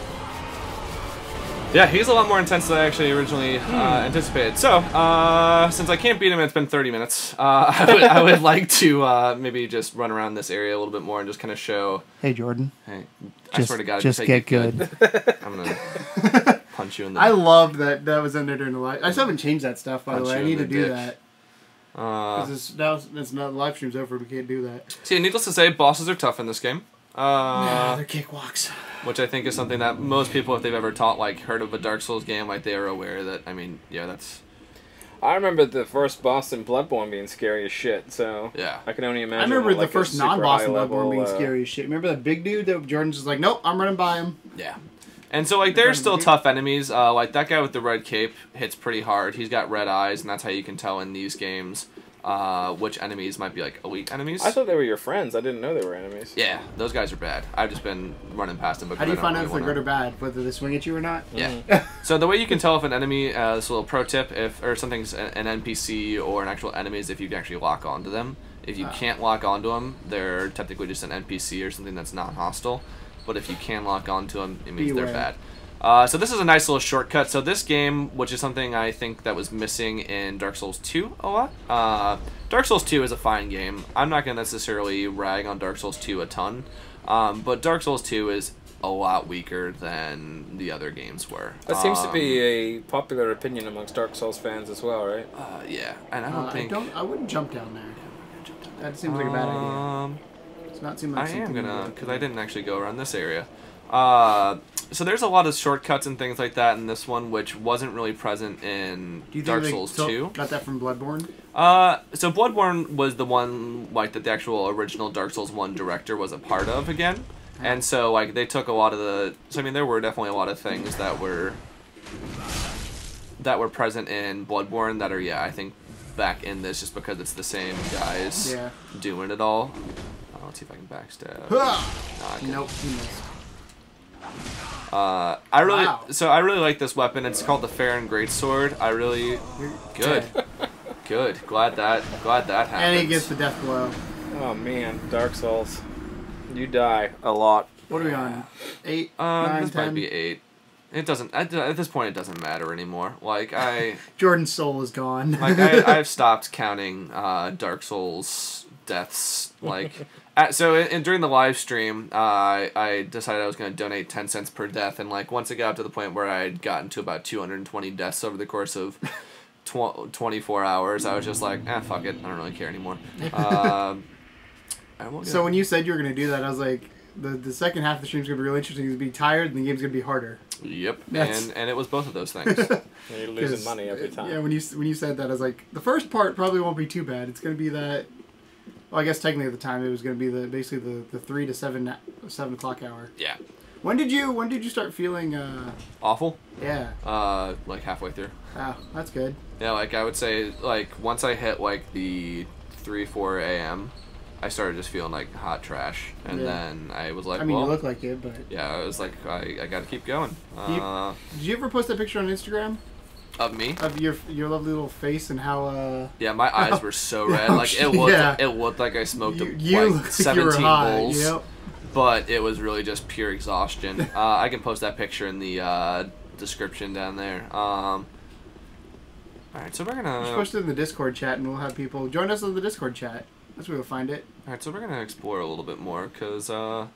Yeah, he's a lot more intense than I actually originally anticipated. So, since I can't beat him, it's been 30 minutes. I would like to maybe just run around this area a little bit more and just kind of show. Hey, Jordan. Hey, I swear to God, just get good. I'm gonna punch you in the. I loved that was in there during the live. I still haven't changed that stuff, by the way. I need to do that. Because now it's not live stream's over. We can't do that. See, needless to say, bosses are tough in this game. Nah, they're cakewalks. Which I think is something that most people, if they've ever heard of a Dark Souls game, like they are aware that. I mean, yeah, that's. I remember the first boss in Bloodborne being scary as shit. So yeah, I can only imagine. I remember the first non-boss in Bloodborne being scary as shit. Remember that big dude that Jordan's just like, nope, I'm running by him. Yeah. And so, like, there's still tough enemies. Like, that guy with the red cape hits pretty hard. He's got red eyes, and that's how you can tell in these games which enemies might be, like, elite enemies. I thought they were your friends. I didn't know they were enemies. Yeah, those guys are bad. I've just been running past them. How do you find out if they're good or bad? Whether they swing at you or not? Yeah. So the way you can tell if an enemy, this little pro tip, or something's an NPC or an actual enemy is if you can actually lock onto them. If you can't lock onto them, they're technically just an NPC or something that's not hostile. But if you can lock onto them, it means they're bad. So this is a nice little shortcut. So this game, which is something I think that was missing in Dark Souls 2 a lot. Dark Souls 2 is a fine game. I'm not going to necessarily rag on Dark Souls 2 a ton. But Dark Souls 2 is a lot weaker than the other games were. That seems to be a popular opinion amongst Dark Souls fans as well, right? Yeah, and I don't think... I wouldn't jump down there. That seems like a bad idea. It's not seem like I am something gonna, because I didn't actually go around this area. So there's a lot of shortcuts and things like that in this one, which wasn't really present in Dark Souls 2. Got that from Bloodborne? So Bloodborne was the one, like, that the actual original Dark Souls 1 director was a part of again. And so, like, they took a lot of the... So, I mean, there were definitely a lot of things that were present in Bloodborne that are, yeah, I think back in this just because it's the same guys doing it all. Let's see if I can backstab. Nope, he missed. I really like this weapon. It's called the Farron Greatsword. I really good. Glad that happens. And he gets the death blow. Oh man, Dark Souls. You die a lot. What are we on? 8, 9, this 10? might be 8. It doesn't at this point. It doesn't matter anymore. Like Jordan's soul is gone. Like I've stopped counting Dark Souls deaths. Like during the live stream, I decided I was going to donate 10 cents per death, and like once it got up to the point where I had gotten to about 220 deaths over the course of 24 hours, I was just like, fuck it, I don't really care anymore. So when you said you were going to do that, I was like, the second half of the stream's going to be really interesting. You're going to be tired, and the game's going to be harder. Yep, and it was both of those things. You're losing money every time. Yeah, when you said that, I was like, the first part probably won't be too bad. It's going to be that... Well, I guess technically at the time it was going to be basically the 3 to 7 o'clock hour. Yeah. When did you start feeling awful? Yeah. Like halfway through. Oh, that's good. Yeah, like I would say, like once I hit like the 3-4 a.m., I started just feeling like hot trash, and then I was like, I mean, you look like it, but yeah, I was like, I got to keep going. Did you ever post that picture on Instagram? Of me? Of your lovely little face and how yeah, my eyes were so red. Like it looked like I smoked like 17 bowls. Yep. But it was really just pure exhaustion. I can post that picture in the description down there. Alright, so we're gonna... Just post it in the Discord chat and we'll have people join us in the Discord chat. That's where we'll find it. Alright, so we're gonna explore a little bit more, because why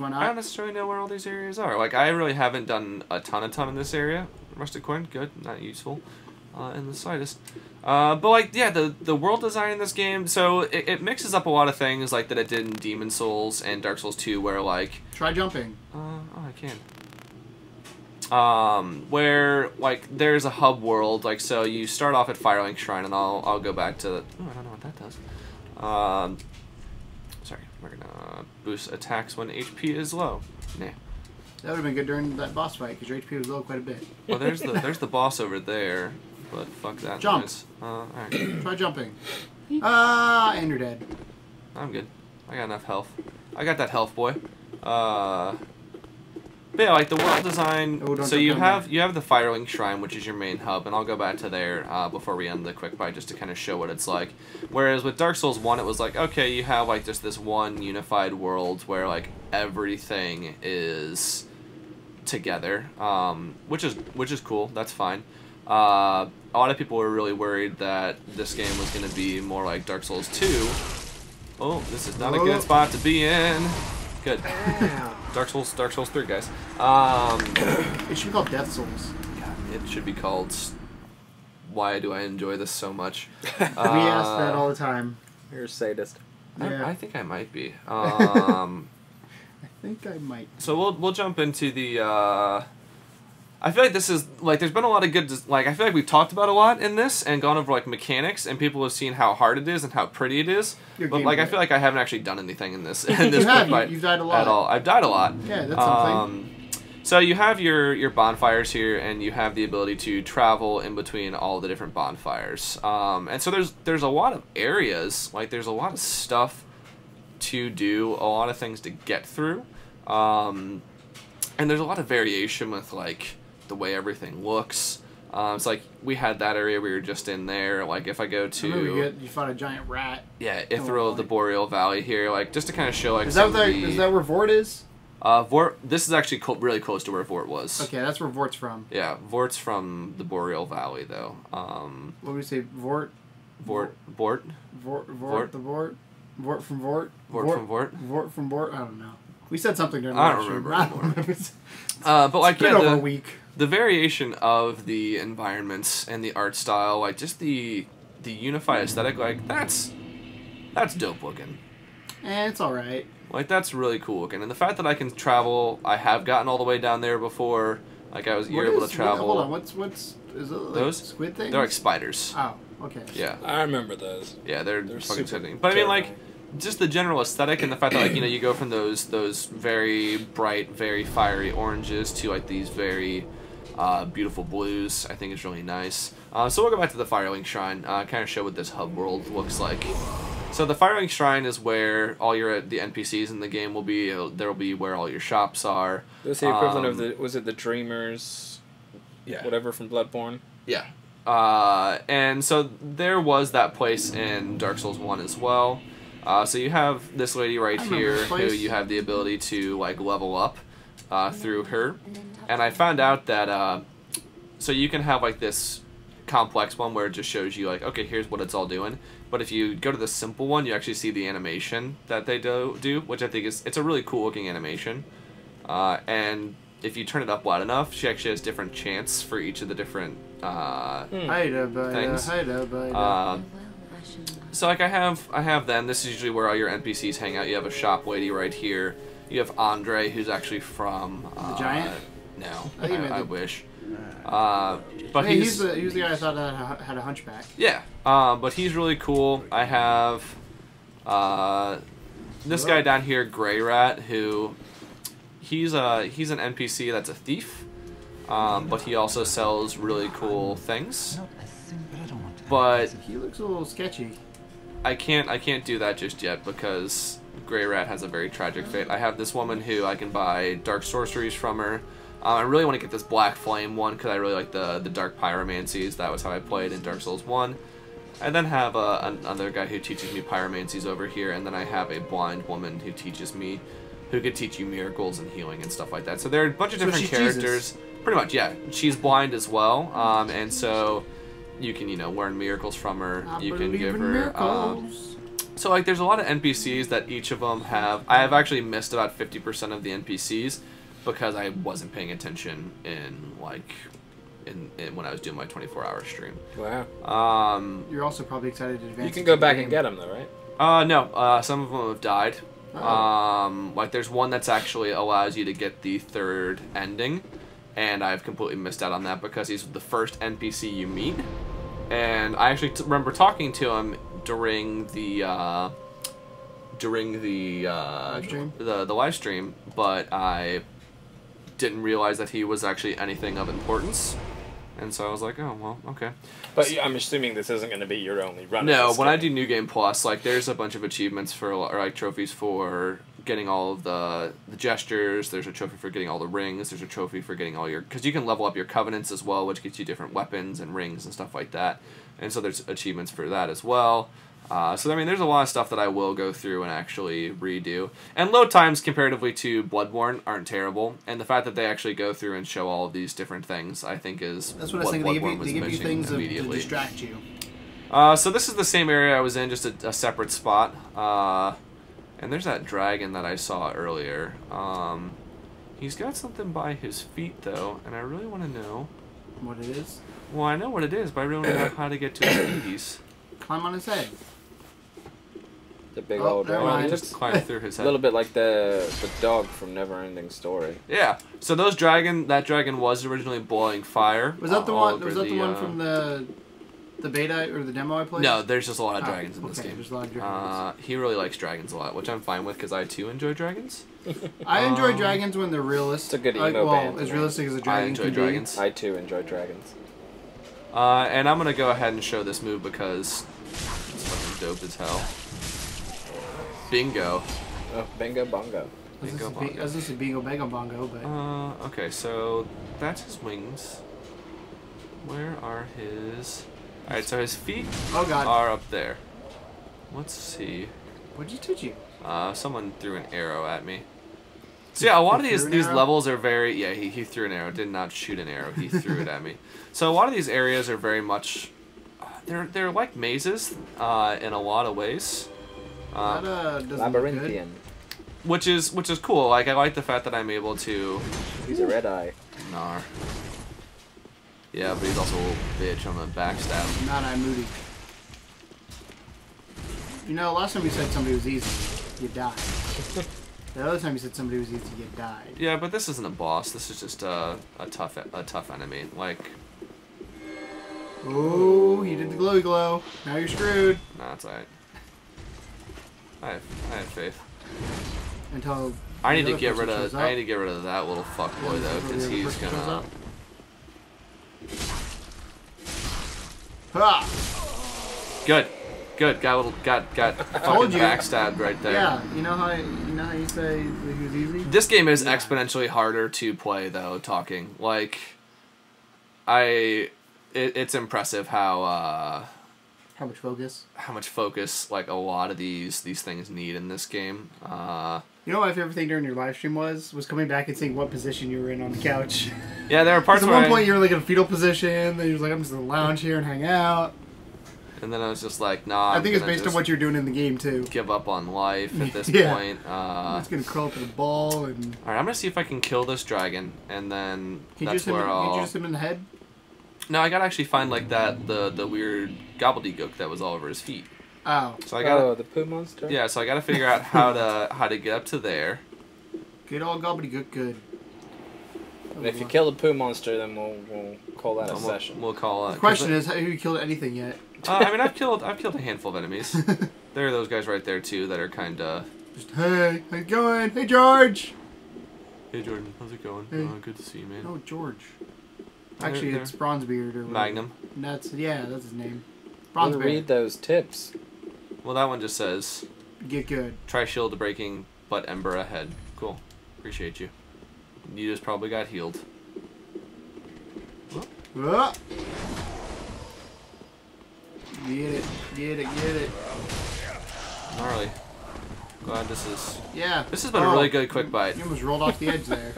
not? I don't necessarily know where all these areas are. Like, I really haven't done a ton in this area. Rusted coin, good, not useful in the slightest. But, like, yeah, the world design in this game, so it mixes up a lot of things, like, that it did in Demon Souls and Dark Souls 2, where, like... Try jumping. Oh, I can. Where, like, there's a hub world, like, so you start off at Firelink Shrine, and I'll go back to... Oh, I don't know what that does. Sorry, we're gonna boost attacks when HP is low. Nah. That would have been good during that boss fight, because your HP was low quite a bit. Well, there's the boss over there, but fuck that Jump. noise. Alright. Try jumping. And you're dead. I'm good. I got enough health. I got that health, boy. But yeah, like the world design. Oh, so you have the Firelink Shrine, which is your main hub, and I'll go back to there before we end the quick bite, just to kind of show what it's like. Whereas with Dark Souls 1, it was like, okay, you have like just this one unified world where like everything is together, which is cool. That's fine. A lot of people were really worried that this game was going to be more like Dark Souls 2. Oh, this is not a good spot to be in. Good. Dark Souls 3, guys. It should be called Death Souls. God, it should be called... Why do I enjoy this so much? We ask that all the time. You're a sadist. Yeah. I think I might be. I think I might. So we'll jump into the... I feel like this is, like, there's been a lot of good, like, I feel like we've talked about a lot in this and gone over, like, mechanics, and people have seen how hard it is and how pretty it is. But, like, I feel like I haven't actually done anything in this. You've died a lot. At all. I've died a lot. Yeah, that's something. So you have your bonfires here, and you have the ability to travel in between all the different bonfires. And so there's a lot of areas, like there's a lot of stuff to do, a lot of things to get through, and there's a lot of variation with like the way everything looks. It's like we had that area we were just in there. Like if I go to, you fought a giant rat. Yeah, Ithral of the Boreal Valley here, like just to kind of show like. Is that where Vort is? Vort. This is actually really close to where Vort was. Okay, that's where Vort's from. Yeah, Vort's from the Boreal Valley though. What would we say, Vort? Vort. Vort from Vort. Vort from Vort. Vort from Vort. I don't know. We said something during the I don't remember anymore. But like, it's been over a week. The variation of the environments and the art style, like just the unified aesthetic, like that's dope looking. It's all right. Like that's really cool looking, and the fact that I can travel, I have gotten all the way down there before. Like you're able to travel. Hold on, what's is it like those squid things? They're like spiders. Oh, okay. Yeah, I remember those. Yeah, they're fucking super exciting. But I mean, like, terrifying. just the general aesthetic and the fact that like you go from those very bright, very fiery oranges to like these very beautiful blues, I think is really nice. So we'll go back to the Firelink Shrine, kind of show what this hub world looks like. So the Firelink Shrine is where all the NPCs in the game will be. There will be where all your shops are. That's the equivalent of the Dreamers, whatever from Bloodborne? Yeah. And so there was that place in Dark Souls 1 as well. So you have this lady right here who you have the ability to like level up through her. And I found out that so you can have like this complex one where it just shows you like, okay, here's what it's all doing. But if you go to the simple one, you actually see the animation that they do, which I think it's a really cool looking animation. And if you turn it up loud enough, she actually has different chants for each of the different things. So like I have them. This is usually where all your NPCs hang out. You have a shop lady right here. You have Andre, who's actually from the Giant. No, I wish. But hey, he's the guy I thought that had a hunchback. Yeah, but he's really cool. I have this guy down here, Grey Rat, who he's an NPC that's a thief, but he also sells really cool things. But he looks a little sketchy. I can't do that just yet because Grey Rat has a very tragic fate. I have this woman who I can buy dark sorceries from her. I really want to get this Black Flame one because I really like the Dark Pyromancies. That was how I played in Dark Souls 1. I then have another guy who teaches me Pyromancies over here, and then I have a blind woman who could teach you miracles and healing and stuff like that. So there are a bunch of different characters. Jesus. Pretty much, yeah. She's blind as well, and so you can learn miracles from her. You can give her. So like, there's a lot of NPCs that each of them have. I have actually missed about 50% of the NPCs. Because I wasn't paying attention in when I was doing my 24-hour stream. Wow. You're also probably excited to advance. You can go back and get them though, right? No. Some of them have died. Like there's one that's actually allows you to get the third ending, and I've completely missed out on that because he's the first NPC you meet, and I actually remember talking to him during the live stream, but I didn't realize that he was actually anything of importance, and so I was like, oh well, okay. But I'm assuming this isn't going to be your only run. No, when I do New Game Plus, like there's a bunch of achievements or like trophies for getting all of the gestures. There's a trophy for getting all the rings. There's a trophy for getting all because you can level up your covenants as well, which gets you different weapons and rings and stuff like that. And so there's achievements for that as well. So I mean, there's a lot of stuff that I will go through and actually redo. And load times comparatively to Bloodborne aren't terrible. And the fact that they actually go through and show all of these different things, I think is that's what I was thinking. They give you things to distract you. So this is the same area I was in, just a separate spot. And there's that dragon that I saw earlier. He's got something by his feet though, and I really want to know what it is. Well, I know what it is, but I really want to know how to get to his feet. Climb on his head. The big old dog. Just climb through his head. A little bit like the dog from Neverending Story. Yeah. So that dragon was originally boiling fire. Was that the one? Was that the one from the The beta or the demo I played? No, there's just a lot of dragons in this game. There's a lot of dragons. He really likes dragons a lot, which I'm fine with because I too enjoy dragons. I enjoy dragons when they're realistic. It's a good emo band. As realistic as a dragon I enjoy can dragons. I too enjoy dragons. And I'm gonna go ahead and show this move because it's fucking dope as hell. Bingo. Oh, bingo bongo. Bingo bongo. I was gonna say bingo bango bongo, but Okay, so that's his wings. Where are his? All right, so his feet are up there. Let's see. What'd you teach you? Someone threw an arrow at me. So yeah, a lot of these levels are very he threw an arrow. Did not shoot an arrow. He threw it at me. So a lot of these areas are very much they're like mazes in a lot of ways. Labyrinthian. Which is cool. Like I like the fact that I'm able to. He's a red eye. Nar. Yeah, but he's also a little bitch on the backstab. Not I moody. You know, last time you said somebody was easy, you died. The other time you said somebody was easy, you died. Yeah, but this isn't a boss. This is just a tough enemy. Like. Oh, he did the glowy glow. Now you're screwed. Nah, that's alright. I have faith. Until I need to get rid of that little fuckboy though, because he's gonna. Ha! Good. Got fucking backstabbed right there. Yeah, you know how you say that he was easy? This game is exponentially harder to play though, talking. Like it's impressive how much focus like a lot of these things need in this game. You know what my favorite thing during your live stream was coming back and seeing what position you were in on the couch. Yeah, there are parts where at one point you were like in a fetal position, then you was like, I'm just gonna lounge here and hang out. And then I was just like, nah. I think it's based on what you're doing in the game too. Give up on life at this point. I'm just gonna curl up in a ball and. All right, I'm gonna see if I can kill this dragon, and then that's where I'll. Can you just hit him in the head? No, I gotta actually find like the weird gobbledygook that was all over his feet. Oh. So I gotta. Oh, the poo monster. Yeah, so I gotta figure out how to get up to there. Get all gobbledygook good. And if you kill the poo monster, then we'll call that a session. We'll call it. The question is, have you killed anything yet? I mean, I've killed a handful of enemies. There are those guys right there too that are kind of. Just hey, how you going? Hey, George. Hey, Jordan, how's it going? Hey. Good to see you, man. Oh, George. Actually, it's Bronzebeard or Magnum. That's his name. Bronzebeard. Read those tips. Well, that one just says. Get good. Try shield breaking, but ember ahead. Cool. Appreciate you. You just probably got healed. Oh. Get it. Gnarly. Glad this is. Yeah. This has been a really good quick bite. You almost rolled off the edge there.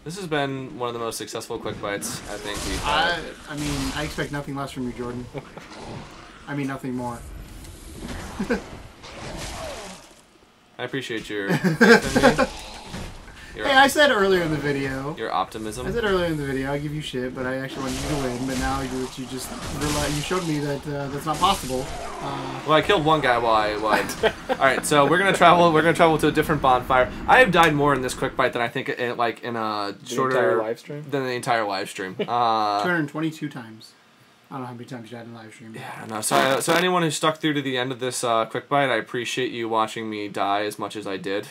This has been one of the most successful quick bites I think we've had. I mean, I expect nothing less from you, Jordan. I mean, nothing more. I appreciate your faith in me. Hey, I said earlier in the video. Your optimism. I said earlier in the video, I'll give you shit, but I actually wanted you to win. But now you just realize, you showed me that that's not possible. Well, I killed one guy while I all right, so we're gonna travel. We're gonna travel to a different bonfire. I have died more in this quick bite than I think in a shorter live stream than the entire live stream. 222 times. I don't know how many times you died in live stream. Yeah, no. So anyone who stuck through to the end of this quick bite, I appreciate you watching me die as much as I did.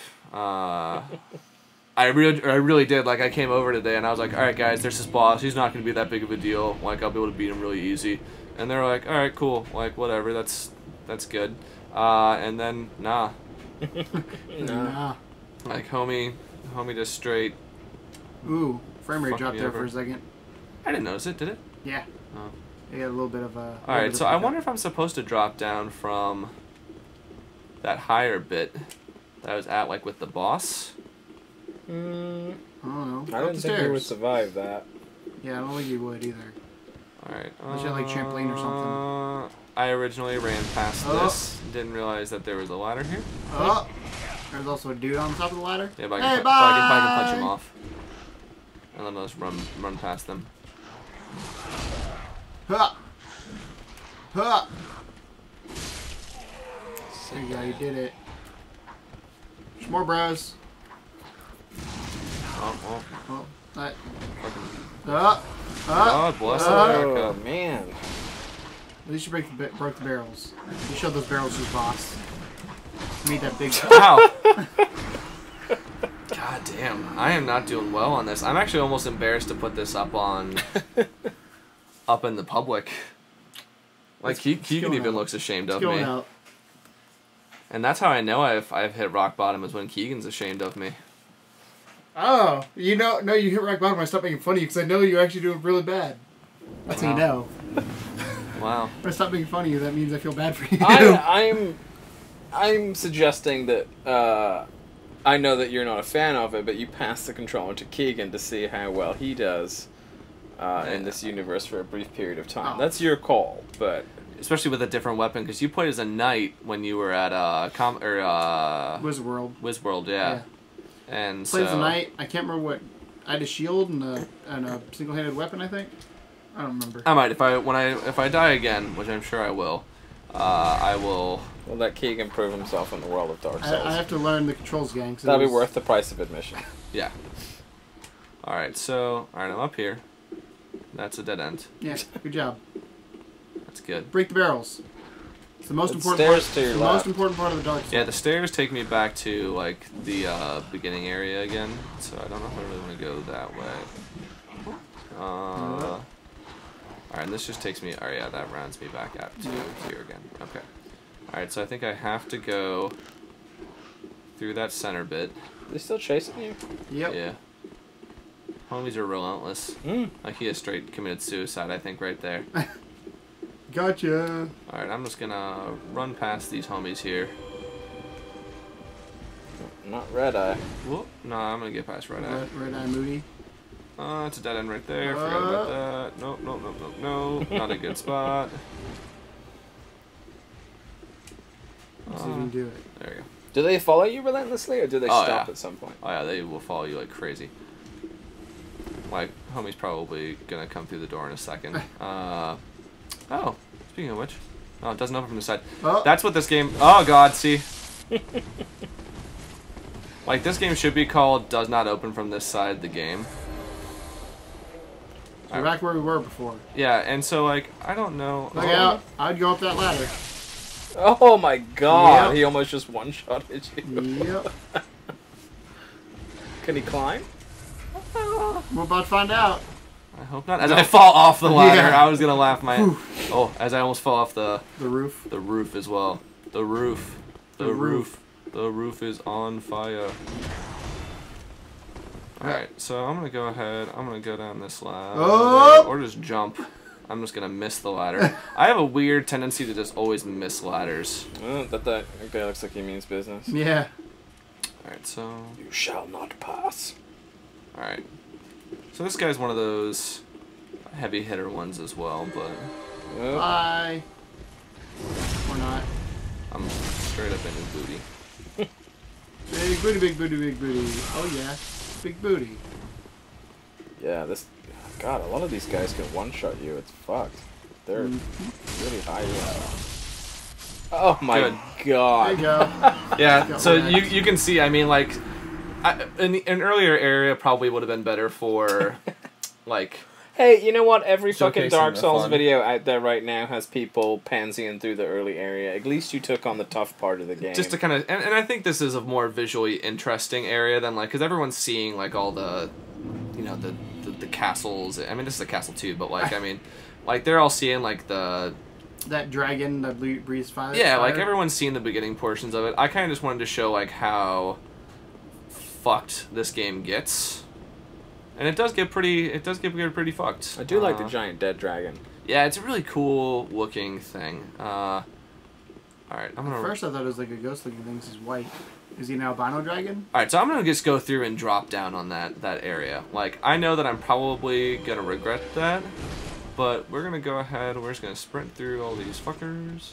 I really did. Like, I came over today and I was like, all right, guys, there's this boss. He's not going to be that big of a deal. Like, I'll be able to beat him really easy. And they're like, all right, cool. Like, whatever. That's good. And then, nah. Nah. Like, homie just straight. Ooh, frame rate dropped there for a second. I didn't notice it, did it? Yeah. Oh. You got a little bit of a... All right, so I wonder if I'm supposed to drop down from that higher bit that I was at, like, with the boss. I don't know. I didn't think you would survive that. Yeah, I don't think you would either. Alright. Unless you had like trampoline or something. I originally ran past this. Didn't realize that there was a ladder here. Oh! There's also a dude on top of the ladder. Yeah, but I can punch him off. And then I'll just run past them. Ha! Ha! There you go, you did it. There's more bros. Oh, that. God bless America. Oh, man. At least you broke the barrels. You showed those barrels to the boss. You made that big... Wow! God damn, I am not doing well on this. I'm actually almost embarrassed to put this up on... up in the public. Like, Keegan even looks ashamed of me. Out. And that's how I know I've hit rock bottom, is when Keegan's ashamed of me. Oh, you know, no, you hit rock bottom. I stopped making fun of you because I know you're actually doing really bad. That's how you know. Wow. When I stop making fun of you, that means I feel bad for you. I'm suggesting that I know that you're not a fan of it, but you pass the controller to Keegan to see how well he does in this universe for a brief period of time. That's your call, but especially with a different weapon, because you played as a knight when you were at Wizworld. Wizworld, yeah. And played as a knight. I can't remember what. I had a shield and a single-handed weapon, I think. I don't remember. I might if I die again, which I'm sure I will. I will. We'll let Keegan prove himself in the world of Dark Souls. I have to learn the controls, gang. That'll be worth the price of admission. Yeah. All right, so I'm up here. That's a dead end. Yeah, good job. That's good. Break the barrels. It's the most important part. The most important part of the Dark Souls. Yeah, the stairs take me back to like the beginning area again, so I don't know if I really want to go that way. All right, and this just takes me. Oh yeah, that rounds me back out to here again. Okay. All right, so I think I have to go through that center bit. Are they still chasing you? Yep. Yeah. Homies are relentless. Like he has straight committed suicide, I think, right there. Gotcha. Alright, I'm just gonna run past these homies here. Not Red Eye. Whoop. No, I'm gonna get past Red Eye. Red Eye Moody. It's a dead end right there. Forgot about that. Nope, nope, nope, nope, no. Not a good spot. Let's see if we can do it. There you go. Do they follow you relentlessly, or do they stop at some point? Oh yeah, they will follow you like crazy. Like, homie's probably gonna come through the door in a second. Oh, speaking of which. Oh, it doesn't open from the side. Oh. That's what this game... Oh, God, see? Like, this game should be called Does Not Open From This Side of the Game. So we're back where we were before. Yeah, and so, like, I don't know... Look out. I'd go up that ladder. Oh, my God. Yep. He almost just one-shotted you. Yep. Can he climb? We're about to find out. I hope not. As I fall off the ladder, Yeah. I was gonna laugh my... Oh, as I almost fell off the roof. The roof as well. The roof. The roof. The roof is on fire. Alright, so I'm gonna go ahead. I'm gonna go down this ladder. Oh! Or just jump. I'm just gonna miss the ladder. I have a weird tendency to just always miss ladders. Oh, that guy looks like he means business. Yeah. Alright, so... You shall not pass. Alright. So this guy's one of those heavy hitter ones as well, but... Oh. Bye. Or not. I'm straight up in his booty. Big booty, big booty, big booty. Oh yeah. Big booty. Yeah, this... God, a lot of these guys can one-shot you. It's fucked. They're really high. Oh my God. There you go. Yeah, so you can see, I mean, like... an earlier area probably would have been better for, like... Hey, you know what? Every fucking showcasing Dark the Souls fun. video out there right now has people pansying through the early area. At least you took on the tough part of the game. Just to kind of... And I think this is a more visually interesting area than, like... Because everyone's seeing, like, all the... You know, the castles. I mean, this is a castle, too, but, like, I mean... Like, they're all seeing, like, the... That dragon that breathes fire. Yeah, like, everyone's seen the beginning portions of it. I kind of just wanted to show, like, how... fucked this game gets. And it does get pretty fucked. I do like the giant dead dragon. Yeah, it's a really cool looking thing. Alright, I'm gonna... At first I thought it was like a ghost looking thing. This is white. Is he an albino dragon? Alright, so I'm gonna just go through and drop down on that area. Like, I know that I'm probably gonna regret that, but we're gonna go ahead, we're just gonna sprint through all these fuckers.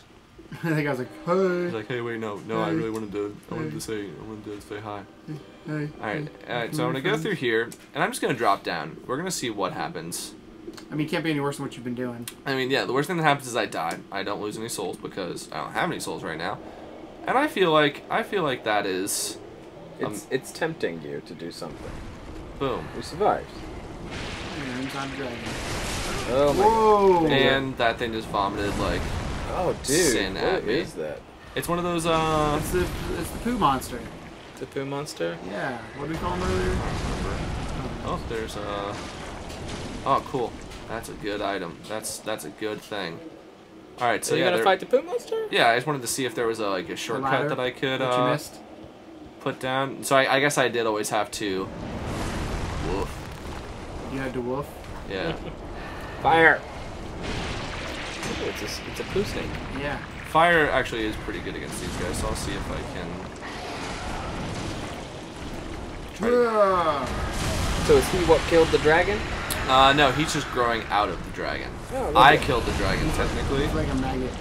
I think I was like, hey. He's like, hey, wait, no, Hey. I really wanted to say hi. Hey. Alright, so I'm gonna go through here, and I'm just gonna drop down. We're gonna see what happens. I mean, it can't be any worse than what you've been doing. I mean, yeah, the worst thing that happens is I die. I don't lose any souls because I don't have any souls right now. And I feel like that is... It's tempting you to do something. Boom. You survived. Inside the dragon. Oh my Whoa! God. And that thing just vomited like Oh, dude. sin What at me. is that? It's one of those, It's the poo monster. The poo monster? Yeah. What did we call him earlier? Oh, there's oh, cool. That's a good item. That's a good thing. All right, so you yeah, gonna fight the poo monster? yeah, I just wanted to see if there was a shortcut that I could that you missed. put down. So I guess I did always have to. Woof. You had to woof. Yeah. Fire! Ooh, it's a poo snake. Yeah. Fire actually is pretty good against these guys, so I'll see if I can. So is he what killed the dragon? No, he's just growing out of the dragon. Oh, I okay. killed the dragon technically. It's like a maggot.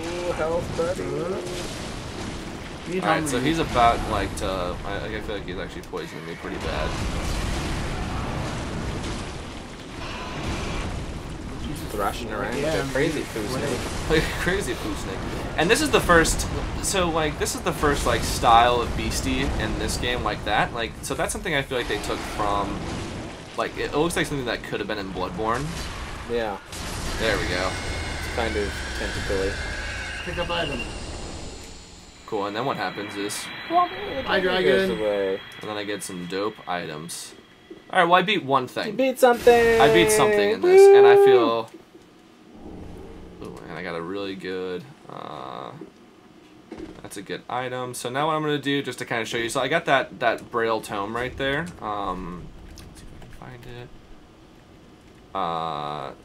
Ooh, health, buddy. Alright, so he's about like to. I feel like he's actually poisoning me pretty bad. Thrashing around. Yeah, Like a crazy poo snake. Like a crazy poo snake. And this is the first. So like this is the first like style of beastie in this game like that. Like so that's something I feel like they took from. Like it looks like something that could have been in Bloodborne. Yeah. There we go. It's kind of tentacly. Pick up item. Cool. And then what happens is, Hi, dragon. Away. and then I get some dope items. All right. Well, I beat one You thing. beat something! I beat something in this, and I feel. Ooh, and I got a really good. That's a good item. So now what I'm gonna do, just to kind of show you. So I got that Braille tome right there. Let's see if I can find it.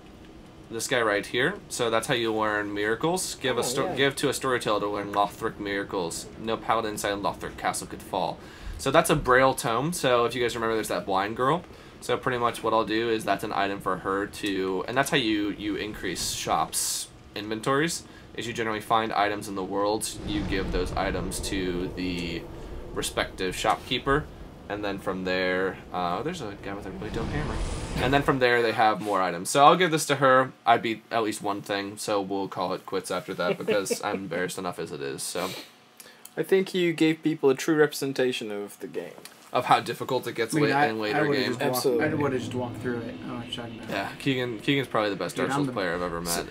This guy right here. So that's how you learn miracles. Give to a storyteller to learn Lothric miracles. No paladin inside Lothric castle could fall. So that's a Braille tome. So if you guys remember, there's that blind girl. So pretty much what I'll do is that's an item for her to, and that's how you increase shops inventories. Is you generally find items in the world, you give those items to the respective shopkeeper, and then from there, there's a guy with a really dope hammer. And then from there, they have more items. So I'll give this to her. I beat at least one thing, so we'll call it quits after that because I'm embarrassed enough as it is. So, I think you gave people a true representation of the game. of how difficult it gets in later games. Absolutely. I would have just walked through it. Oh, I'm talking about. Yeah, Keegan's probably the best Dark Souls player I've ever met.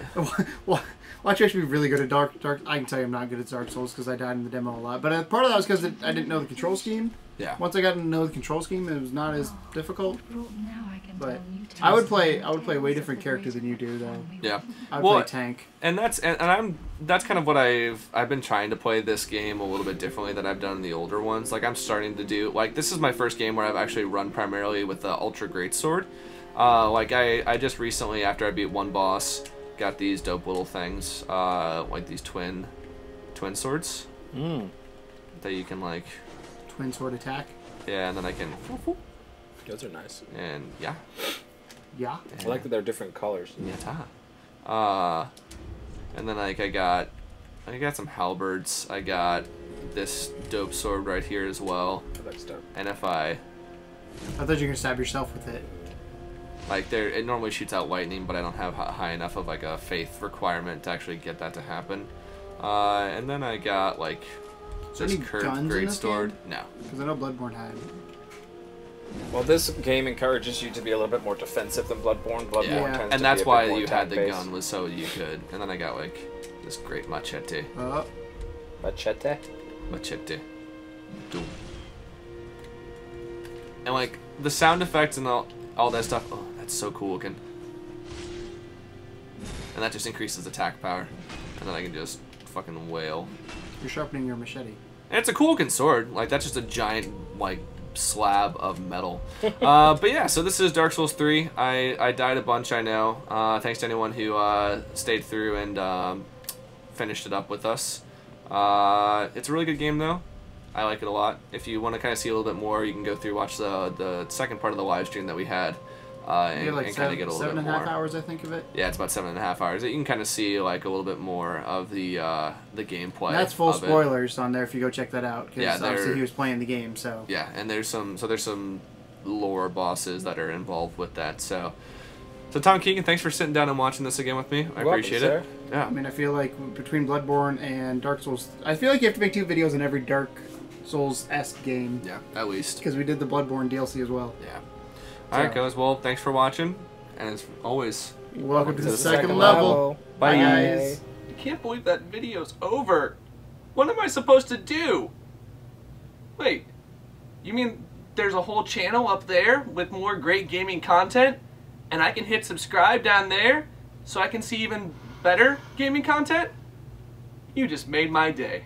Well, Watch actually be really good at Dark. I can tell you I'm not good at Dark Souls because I died in the demo a lot. But part of that was because I didn't know the control scheme. Yeah. Once I got to know the control scheme, it was not as difficult. Now I can But tell you I would play a way different character than you do, though. Yeah. I would play tank. And that's kind of what I've been trying to play this game a little bit differently than I've done in the older ones. Like I'm starting to do this is my first game where I've actually run primarily with the ultra greatsword. I just recently, after I beat one boss, got these dope little things, like these twin swords that you can like twin sword attack. Yeah, and then I can. Those are nice. And yeah. Yeah. I like that they're different colors. Yeah. And then like I got some halberds. I got this dope sword right here as well. That's dope. And if I thought you were gonna stab yourself with it. Like it normally shoots out lightning, but I don't have high enough of like a faith requirement to actually get that to happen. And then I got like this curved greatsword. No, because I know Bloodborne had. Well, this game encourages you to be a little bit more defensive than Bloodborne. Bloodborne tends and to that's be a why bit more you had the attack-based. gun, was so you could. And then I got like this great machete. Machete. Machete. Doom. And like the sound effects and all that stuff. Oh, that's so cool looking. And that just increases attack power. And then I can just fucking wail. You're sharpening your machete. And it's a cool looking sword. Like that's just a giant like slab of metal. But yeah, so this is Dark Souls 3. I died a bunch, I know. Thanks to anyone who stayed through and finished it up with us. It's a really good game though. I like it a lot. If you want to kind of see a little bit more, you can go through watch the second part of the live stream that we had. And kind of get a little bit more. 7.5 hours, I think of it. Yeah, it's about 7.5 hours. You can kind of see like a little bit more of the gameplay. And that's full of spoilers on there if you go check that out. Because yeah, obviously he was playing the game, so. Yeah, and there's some lore bosses that are involved with that. So Tom Keegan, thanks for sitting down and watching this again with me. I appreciate it. Yeah. I mean, I feel like between Bloodborne and Dark Souls, I feel like you have to make 2 videos on every Dark Souls-esque game. Yeah, at least. Because we did the Bloodborne DLC as well. Yeah. All right, guys. Well, thanks for watching, and as always, welcome to the second level. Bye, guys. I can't believe that video's over. What am I supposed to do? Wait, you mean there's a whole channel up there with more great gaming content, and I can hit subscribe down there so I can see even better gaming content? You just made my day.